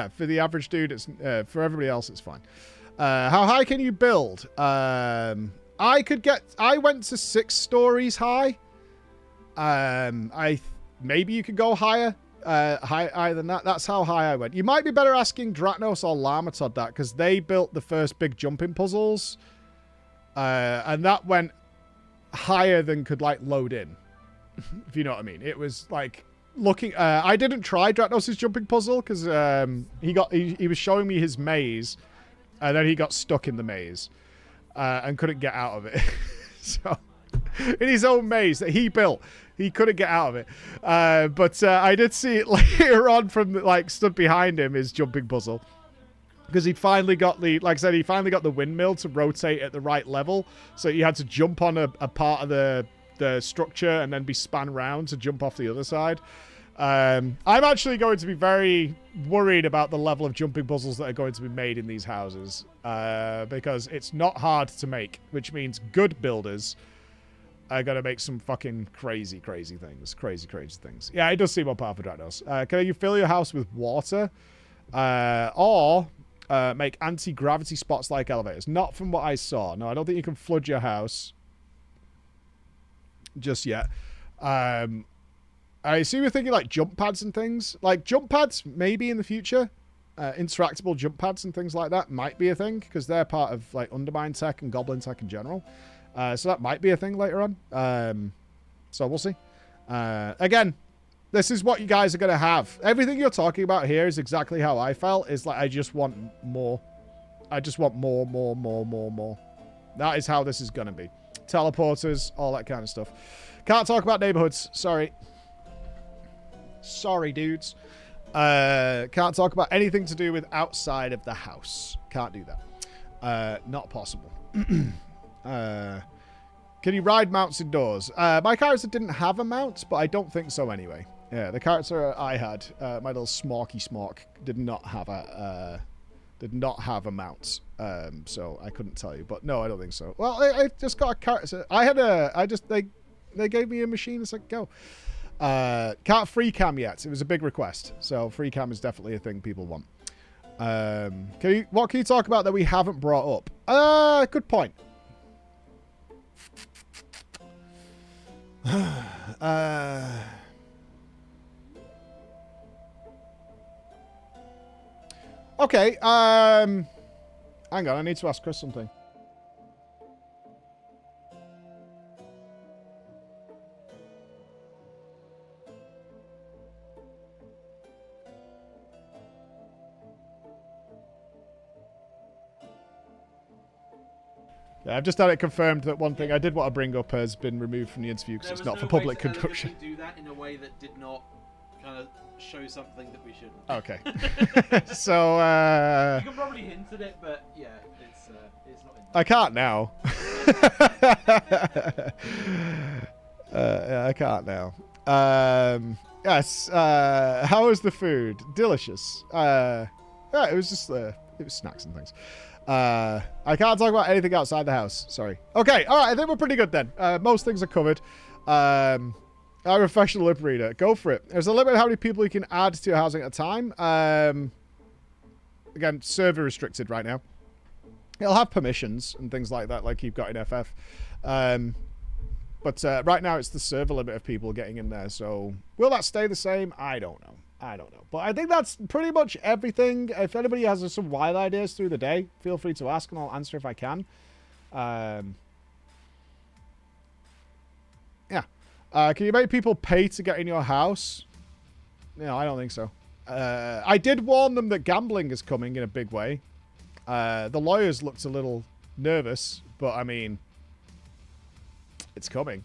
for the average dude, it's for everybody else, it's fine. How high can you build? I went to 6 stories high. Maybe you could go higher. Higher than that. That's how high I went. You might be better asking Dratnos or Lamatod that, because they built the first big jumping puzzles, and that went higher than could like load in. If you know what I mean. It was like looking. I didn't try Dratnos' jumping puzzle because he was showing me his maze, and then he got stuck in the maze and couldn't get out of it. So in his own maze that he built. He couldn't get out of it. But I did see it later on from, like, stood behind him, his jumping puzzle. Because he finally got like I said, he finally got the windmill to rotate at the right level. So you had to jump on a part of the structure and then be spun round to jump off the other side. I'm actually going to be very worried about the level of jumping puzzles that are going to be made in these houses. Because it's not hard to make, which means good builders I gotta make some fucking crazy things. Crazy things. Yeah, it does seem more powerful for Dranos. Can you fill your house with water? Or make anti-gravity spots like elevators? Not from what I saw. No, I don't think you can flood your house just yet. I assume you're thinking like jump pads and things. Like jump pads, maybe in the future. Interactable jump pads and things like that might be a thing, because they're part of like Undermine tech and Goblin tech in general. So that might be a thing later on. So we'll see. Again, this is what you guys are going to have. Everything you're talking about here is exactly how I felt. Is like, I just want more. I just want more. That is how this is going to be. Teleporters, all that kind of stuff. Can't talk about neighborhoods. Sorry. Sorry, dudes. Can't talk about anything to do with outside of the house. Can't do that. Not possible. Can you ride mounts indoors? My character didn't have a mount, but I don't think so anyway. Yeah, the character I had, my little Smorky Smork, did not have a mount. So I couldn't tell you, but no, I don't think so. Well, I just got a character. They gave me a machine. It's like, go. Can't free cam yet. It was a big request. So free cam is definitely a thing people want. What can you talk about that we haven't brought up? Good point. Okay, hang on, I need to ask Chris something. Yeah, I've just had it confirmed that one thing I did want to bring up has been removed from the interview because it's not for public consumption. Do that in a way that did not kind of show something that we shouldn't. Okay. So you can probably hint at it, but yeah, it's not in there. I can't now. Yeah, I can't now. Yes. How was the food? Delicious. Yeah, it was just it was snacks and things. I can't talk about anything outside the house. Sorry. Okay, all right. I think we're pretty good then. Most things are covered. I refresh the lip reader. Go for it. There's a limit how many people you can add to your housing at a time. Again, server restricted right now. It'll have permissions and things like that, like you've got in FF. But right now it's the server limit of people getting in there. So will that stay the same? I don't know. But I think that's pretty much everything. If anybody has some wild ideas through the day, feel free to ask and I'll answer if I can. Yeah. Can you make people pay to get in your house? No, I don't think so. I did warn them that gambling is coming in a big way. The lawyers looked a little nervous, but I mean, it's coming.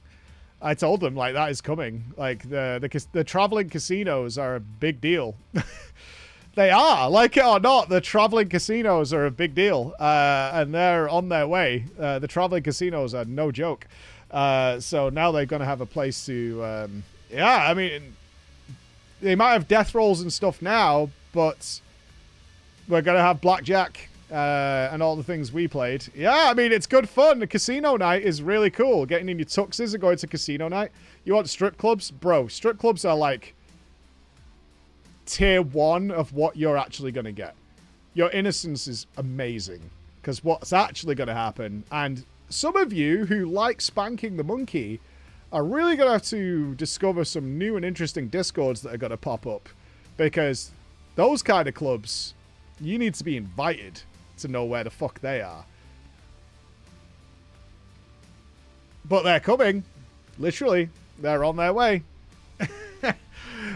I told them, like, that is coming. Like, the traveling casinos are a big deal. They are. Like it or not, the traveling casinos are a big deal. And they're on their way. The traveling casinos are no joke. So now they're going to have a place to... yeah, I mean, they might have death rolls and stuff now, but we're going to have blackjack and all the things we played. Yeah, I mean, it's good fun. The casino night is really cool. Getting in your tuxes and going to casino night. You want strip clubs? Bro, strip clubs are like tier 1 of what you're actually going to get. Your innocence is amazing because what's actually going to happen, and some of you who like spanking the monkey are really going to have to discover some new and interesting discords that are going to pop up, because those kind of clubs, you need to be invited to know where the fuck they are. But they're coming. Literally, they're on their way.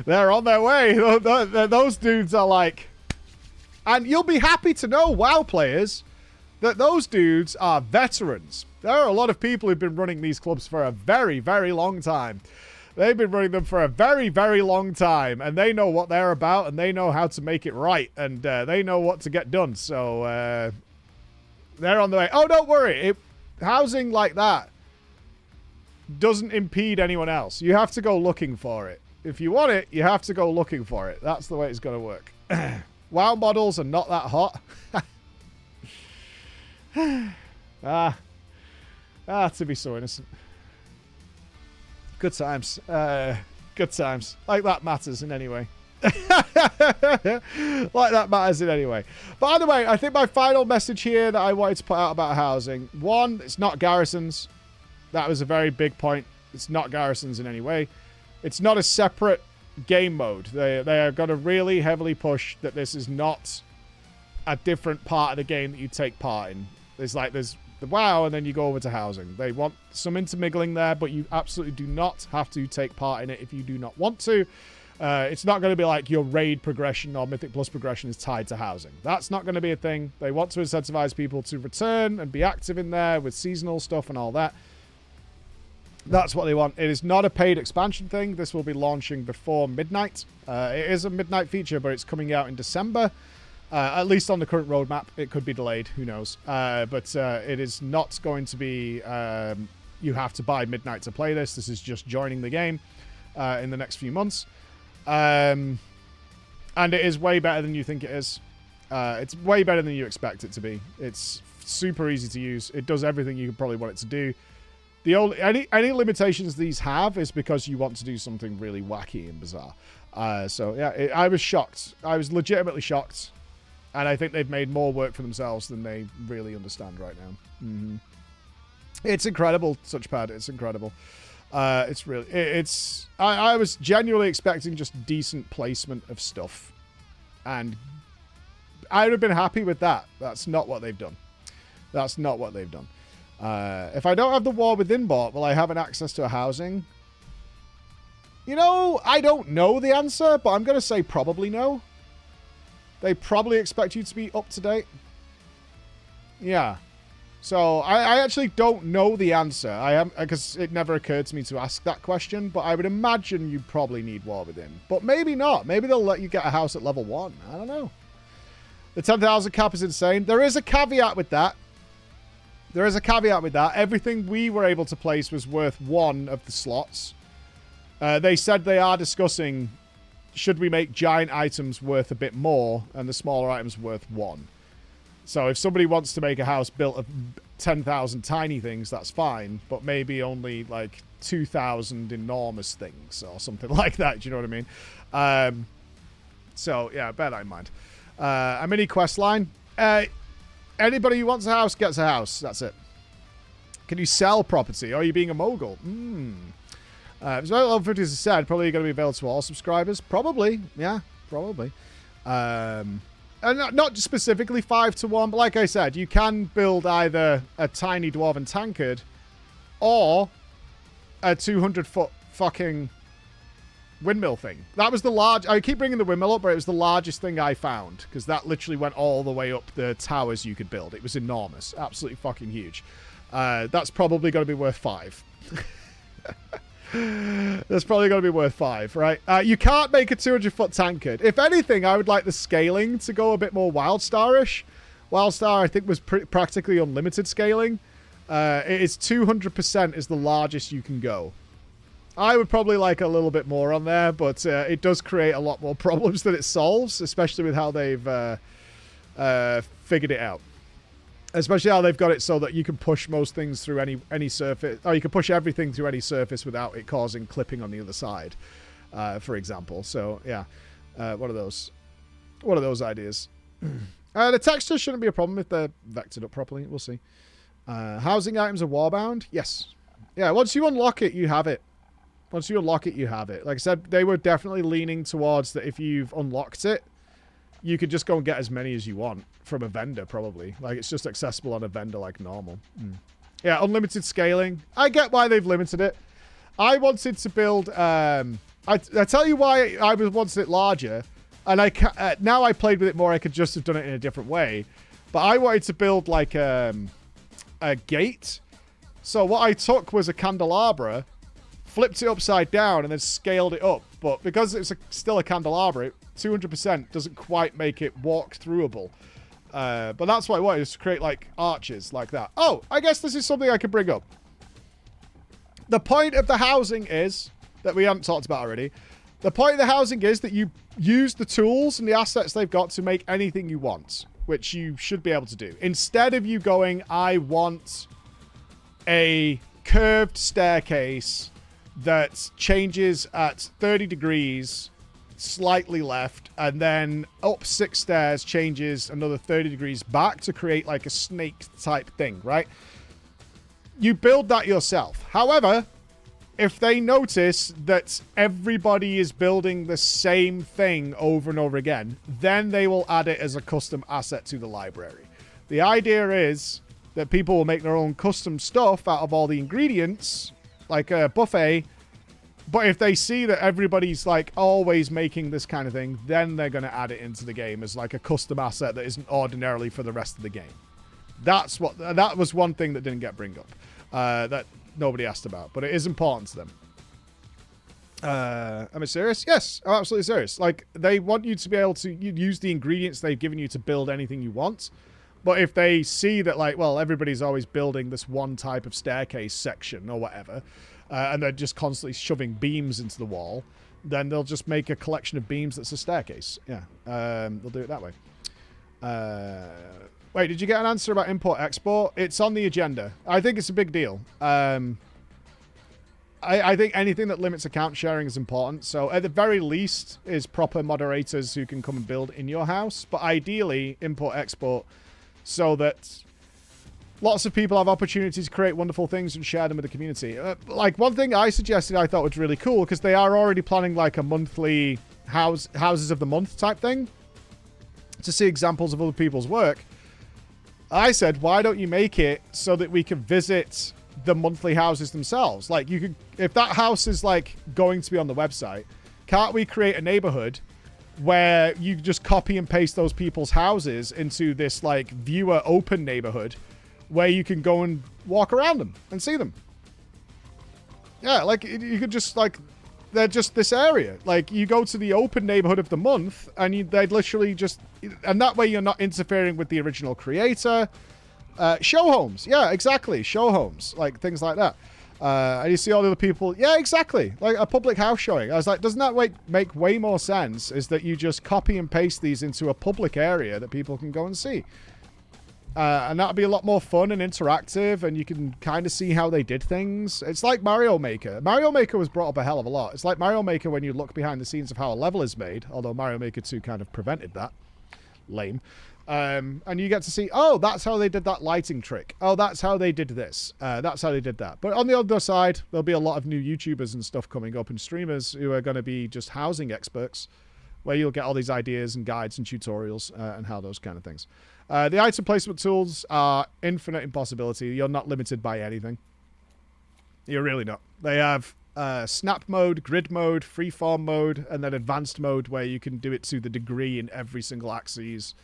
They're on their way. Those dudes are like... And you'll be happy to know, WoW players, that those dudes are veterans. There are a lot of people who've been running these clubs for a very, very long time. They've been running them for a very, very long time, and they know what they're about, and they know how to make it right, and they know what to get done. So they're on the way. Oh, don't worry. Housing like that doesn't impede anyone else. You have to go looking for it. If you want it, you have to go looking for it. That's the way it's going to work. WoW models are not that hot. To be so innocent. Good times. Good times. Like that matters in any way. Like that matters in any way. By the way, I think my final message here that I wanted to put out about housing. One, it's not garrisons. That was a very big point. It's not garrisons in any way. It's not a separate game mode. They are going to really heavily push that this is not a different part of the game that you take part in. There's the WoW, and then you go over to housing. They want some intermingling there, but you absolutely do not have to take part in it if you do not want to. It's not going to be like your raid progression or Mythic Plus progression is tied to housing. That's not going to be a thing. They want to incentivize people to return and be active in there with seasonal stuff and all that. That's what they want. It is not a paid expansion thing. This will be launching before midnight. It is a midnight feature, but it's coming out in December. At least on the current roadmap. It could be delayed. Who knows? But it is not going to be... you have to buy midnight to play this. This is just joining the game in the next few months. And it is way better than you think it is. It's way better than you expect it to be. It's super easy to use. It does everything you probably want it to do. The only any limitations these have is because you want to do something really wacky and bizarre. So yeah, I was shocked. I was legitimately shocked. And I think they've made more work for themselves than they really understand right now. Mm-hmm. It's incredible, Touchpad. It's incredible. It's really... I was genuinely expecting just decent placement of stuff. And I would have been happy with that. That's not what they've done. That's not what they've done. If I don't have the War Within bot, will I have an access to a housing? You know, I don't know the answer, but I'm going to say probably no. They probably expect you to be up to date. Yeah. So I actually don't know the answer. Because it never occurred to me to ask that question, but I would imagine you probably need War Within. But maybe not. Maybe they'll let you get a house at level 1. I don't know. The 10,000 cap is insane. There is a caveat with that. Everything we were able to place was worth 1 of the slots. They said they are discussing, should we make giant items worth a bit more and the smaller items worth 1. So if somebody wants to make a house built of 10,000 tiny things, that's fine. But maybe only like 2,000 enormous things or something like that. Do you know what I mean? So yeah, bear that in mind. A mini quest line. Anybody who wants a house gets a house. That's it. Can you sell property? Are you being a mogul? As well, as I said, probably going to be available to all subscribers. Probably, yeah, probably. And not specifically 5-to-1, but like I said, you can build either a tiny dwarven tankard or a 200-foot fucking windmill thing. That was the large. I keep bringing the windmill up, but it was the largest thing I found because that literally went all the way up the towers you could build. It was enormous, absolutely fucking huge. That's probably going to be worth 5. That's probably going to be worth 5, right? You can't make a 200-foot tankard. If anything, I would like the scaling to go a bit more Wildstar-ish. Wildstar, I think, was practically unlimited scaling. It is 200% is the largest you can go. I would probably like a little bit more on there, but it does create a lot more problems than it solves, especially with how they've figured it out. Especially how they've got it so that you can push most things through any surface, or you can push everything through any surface without it causing clipping on the other side, for example. So yeah, one of those ideas. The texture shouldn't be a problem if they're vectored up properly. We'll see. Housing items are warbound. Yes. Yeah. Once you unlock it, you have it. Once you unlock it, you have it. Like I said, they were definitely leaning towards that if you've unlocked it, you could just go and get as many as you want from a vendor, probably. Like, it's just accessible on a vendor like normal. Yeah, unlimited scaling. I get why they've limited it. I wanted to build... I tell you why I wanted it larger. And now I played with it more, I could just have done it in a different way. But I wanted to build, like, a gate. So what I took was a candelabra, flipped it upside down, and then scaled it up. But because it's still a candelabra, 200% doesn't quite make it walk-throughable. But that's what I wanted, is to create, like, arches like that. Oh, I guess this is something I could bring up. The point of the housing is, that we haven't talked about already, the point of the housing is that you use the tools and the assets they've got to make anything you want, which you should be able to do. Instead of you going, I want a curved staircase that changes at 30 degrees... slightly left, and then up 6 stairs changes another 30 degrees back to create like a snake type thing, right? You build that yourself. However, if they notice that everybody is building the same thing over and over again, then they will add it as a custom asset to the library. The idea is that people will make their own custom stuff out of all the ingredients, like a buffet. But if they see that everybody's, like, always making this kind of thing, then they're going to add it into the game as, like, a custom asset that isn't ordinarily for the rest of the game. That was one thing that didn't get bring up, that nobody asked about. But it is important to them. Am I serious? Yes, I'm absolutely serious. Like, they want you to be able to use the ingredients they've given you to build anything you want. But if they see that, like, well, everybody's always building this one type of staircase section or whatever... and they're just constantly shoving beams into the wall, then they'll just make a collection of beams that's a staircase. Yeah, they'll do it that way. Wait, did you get an answer about import-export? It's on the agenda. I think it's a big deal. I think anything that limits account sharing is important. So at the very least is proper moderators who can come and build in your house. But ideally, import-export so that... lots of people have opportunities to create wonderful things and share them with the community. Like, one thing I suggested I thought was really cool, because they are already planning, like, a monthly houses of the month type thing to see examples of other people's work. I said, why don't you make it so that we can visit the monthly houses themselves? Like, you could, if that house is, like, going to be on the website, can't we create a neighborhood where you just copy and paste those people's houses into this, like, viewer open neighborhood where you can go and walk around them and see them. Yeah, like, you could just, like, they're just this area. Like, you go to the open neighborhood of the month, and they'd literally just... and that way you're not interfering with the original creator. Show homes. Yeah, exactly. Show homes. Like, things like that. And you see all the other people... yeah, exactly. Like, a public house showing. I was like, doesn't that make way more sense, is that you just copy and paste these into a public area that people can go and see. And that'll be a lot more fun and interactive, and you can kind of see how they did things. It's like Mario Maker. Mario Maker was brought up a hell of a lot. It's like Mario Maker when you look behind the scenes of how a level is made, although Mario Maker 2 kind of prevented that. Lame. And you get to see, oh, that's how they did that lighting trick. Oh, that's how they did this. That's how they did that. But on the other side, there'll be a lot of new YouTubers and stuff coming up and streamers who are going to be just housing experts, where you'll get all these ideas and guides and tutorials and how those kind of things. The item placement tools are infinite in possibility. You're not limited by anything. You're really not. They have snap mode, grid mode, freeform mode, and then advanced mode where you can do it to the degree in every single axis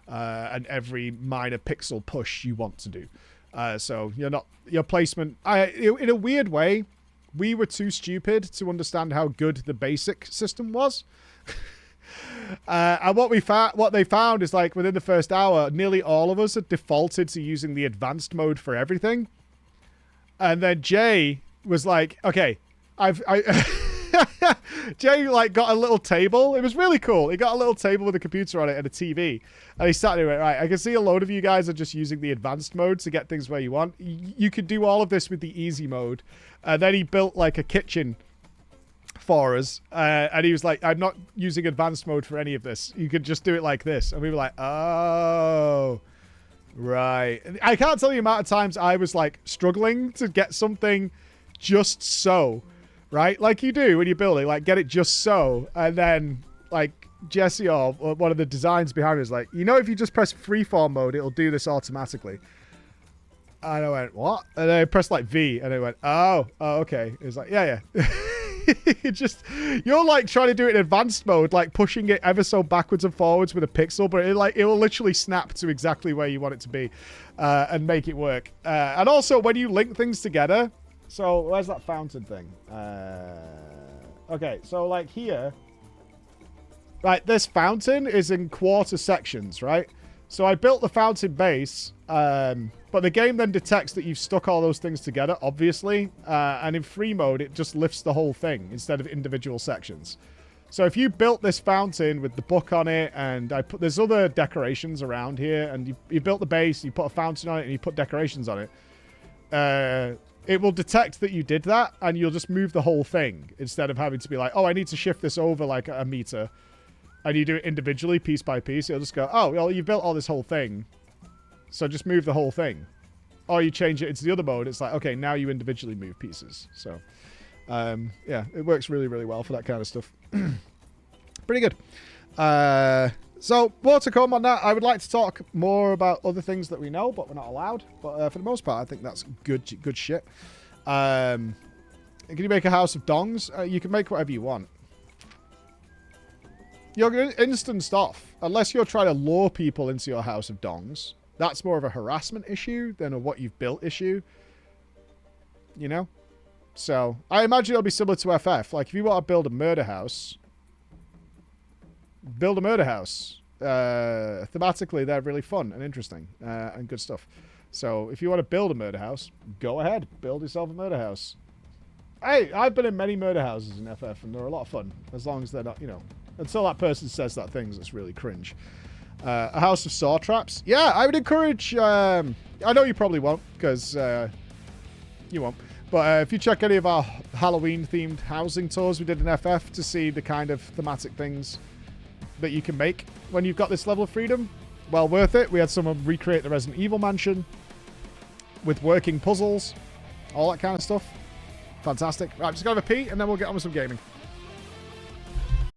and every minor pixel push you want to do. So you're not, your placement, in a weird way, we were too stupid to understand how good the basic system was. And what they found is, like, within the first hour, nearly all of us had defaulted to using the advanced mode for everything. And then Jay was like, okay, Jay, like, got a little table. It was really cool. He got a little table with a computer on it and a TV. And he sat there and went, right, I can see a load of you guys are just using the advanced mode to get things where you want. You could do all of this with the easy mode. And then he built, like, a kitchen for us. And he was like, I'm not using advanced mode for any of this. You could just do it like this. And we were like, oh, right. I can't tell you the amount of times I was, like, struggling to get something just so, right? Like you do when you're building, like, get it just so. And then, like, Jesse, or one of the designs behind it, is like, you know, if you just press freeform mode, it'll do this automatically. And I went, what? And then I pressed, like, V, and it went, oh, okay. It was like, yeah. You're, like, trying to do it in advanced mode, like pushing it ever so backwards and forwards with a pixel, but it will literally snap to exactly where you want it to be and make it work. And also, when you link things together, so where's that fountain thing? Okay, so, like, here, right, this fountain is in quarter sections, right? So I built the fountain base, but the game then detects that you've stuck all those things together, obviously, and in free mode, it just lifts the whole thing instead of individual sections. So if you built this fountain with the book on it, and there's other decorations around here, and you built the base, you put a fountain on it, and you put decorations on it, it will detect that you did that, and you'll just move the whole thing instead of having to be like, oh, I need to shift this over like a meter. And you do it individually, piece by piece. It'll just go, oh, well, you built all this whole thing, so just move the whole thing. Or you change it into the other mode. It's like, okay, now you individually move pieces. So, yeah, it works really, really well for that kind of stuff. Pretty good. So, more to come on that. I would like to talk more about other things that we know, but we're not allowed. But for the most part, I think that's good shit. Can you make a house of dongs? You can make whatever you want. You're instanced off. Unless you're trying to lure people into your house of dongs. That's more of a harassment issue than a what you've built issue. You know? So, I imagine it'll be similar to FF. Like, if you want to build a murder house, build a murder house. Thematically, they're really fun and interesting and good stuff. So, if you want to build a murder house, go ahead. Build yourself a murder house. Hey, I've been in many murder houses in FF, and they're a lot of fun. As long as they're not, you know... Until that person says that thing that's really cringe. A house of saw traps. Yeah, I would encourage... I know you probably won't, because you won't. But if you check any of our Halloween-themed housing tours we did in FF to see the kind of thematic things that you can make when you've got this level of freedom, well worth it. We had someone recreate the Resident Evil mansion with working puzzles, all that kind of stuff. Fantastic. Right, I'm just going to have a pee, and then we'll get on with some gaming.